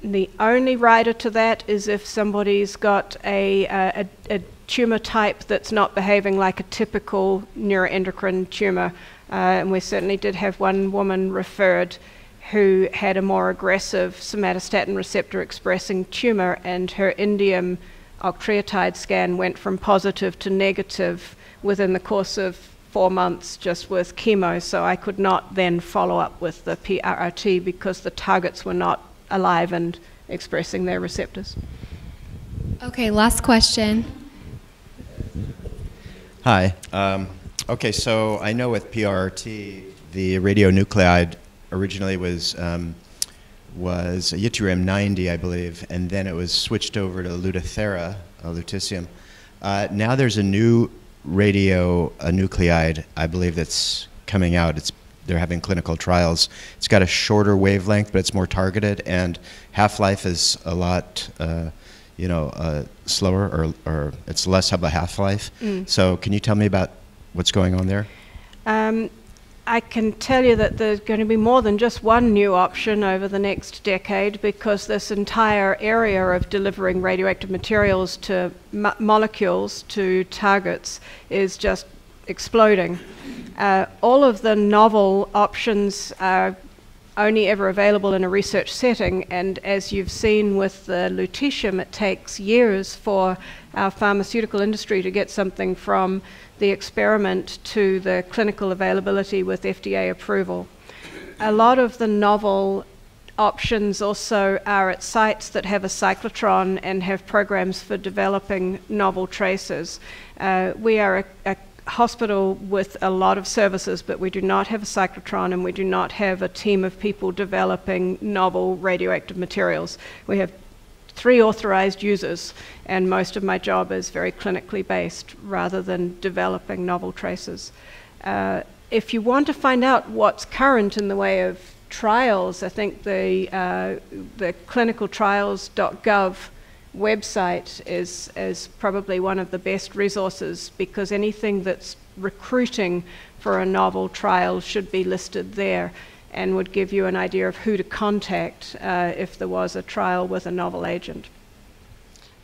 The only rider to that is if somebody's got a tumor type that's not behaving like a typical neuroendocrine tumor. And we certainly did have one woman referred who had a more aggressive somatostatin receptor expressing tumor, and her indium octreotide scan went from positive to negative within the course of 4 months just with chemo. So I could not then follow up with the PRRT because the targets were not alive and expressing their receptors. Okay, last question. Hi. Okay, so I know with PRRT, the radionuclide originally was yttrium-90, I believe, and then it was switched over to Lutathera, lutetium. Now there's a new radionuclide, I believe, that's coming out. They're having clinical trials. It's got a shorter wavelength, but it's more targeted, and half-life is a lot slower, or it's less of a half-life. So can you tell me about what's going on there? I can tell you that there's going to be more than just one new option over the next decade, because this entire area of delivering radioactive materials to molecules, to targets, is just exploding. All of the novel options are only ever available in a research setting, and as you've seen with the lutetium, it takes years for our pharmaceutical industry to get something from the experiment to the clinical availability with FDA approval. A lot of the novel options also are at sites that have a cyclotron and have programs for developing novel tracers. We are a hospital with a lot of services, but we do not have a cyclotron, and we do not have a team of people developing novel radioactive materials. We have 3 authorized users, and most of my job is very clinically based rather than developing novel tracers. If you want to find out what's current in the way of trials, I think the clinicaltrials.gov website is probably one of the best resources, because anything that's recruiting for a novel trial should be listed there, and would give you an idea of who to contact if there was a trial with a novel agent.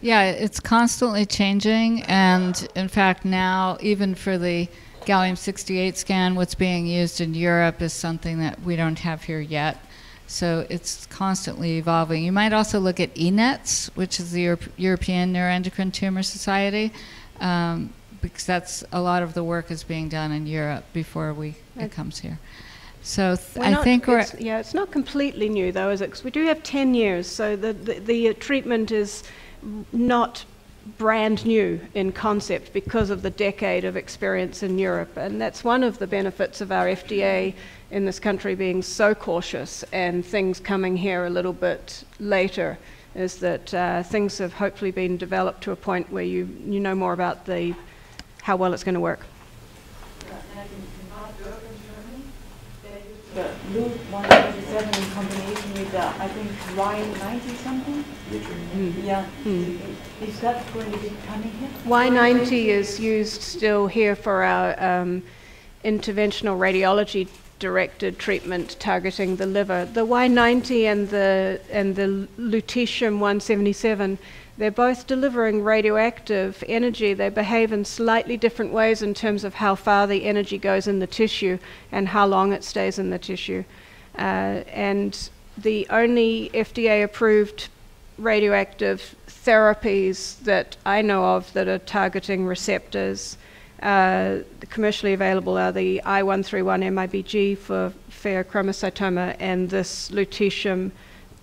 Yeah, it's constantly changing, and in fact now, even for the gallium-68 scan, what's being used in Europe is something that we don't have here yet. So it's constantly evolving. You might also look at ENETS, which is the European Neuroendocrine Tumor Society, because that's a lot of the work is being done in Europe before it comes here. So I think it's not completely new though, is it? 'Cause we do have 10 years, so the treatment is not brand new in concept because of the decade of experience in Europe, and that's one of the benefits of our FDA in this country being so cautious and things coming here a little bit later, is that things have hopefully been developed to a point where you know more about how well it's going to work. The Loop 127 in combination with the, I think, Y90 something? Yeah. Is that going to be coming here? Y90 is used still here for our interventional radiology directed treatment targeting the liver. The Y90 and the lutetium 177, they're both delivering radioactive energy. They behave in slightly different ways in terms of how far the energy goes in the tissue and how long it stays in the tissue. And the only FDA-approved radioactive therapies that I know of that are targeting receptors commercially available are the I131 MIBG for pheochromocytoma and this lutetium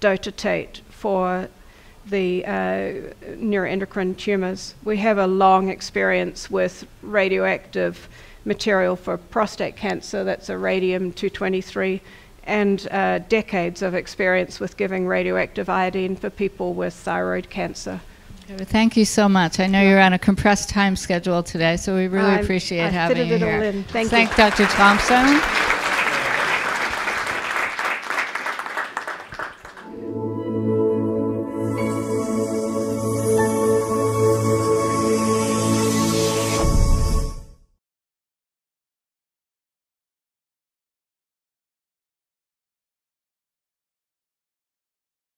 dotatate for the neuroendocrine tumors. We have a long experience with radioactive material for prostate cancer, that's a radium-223, and decades of experience with giving radioactive iodine for people with thyroid cancer. Okay, thank you so much. I know you're on a compressed time schedule today, so we really appreciate having you here. Thank you. Thank Dr. Thomson.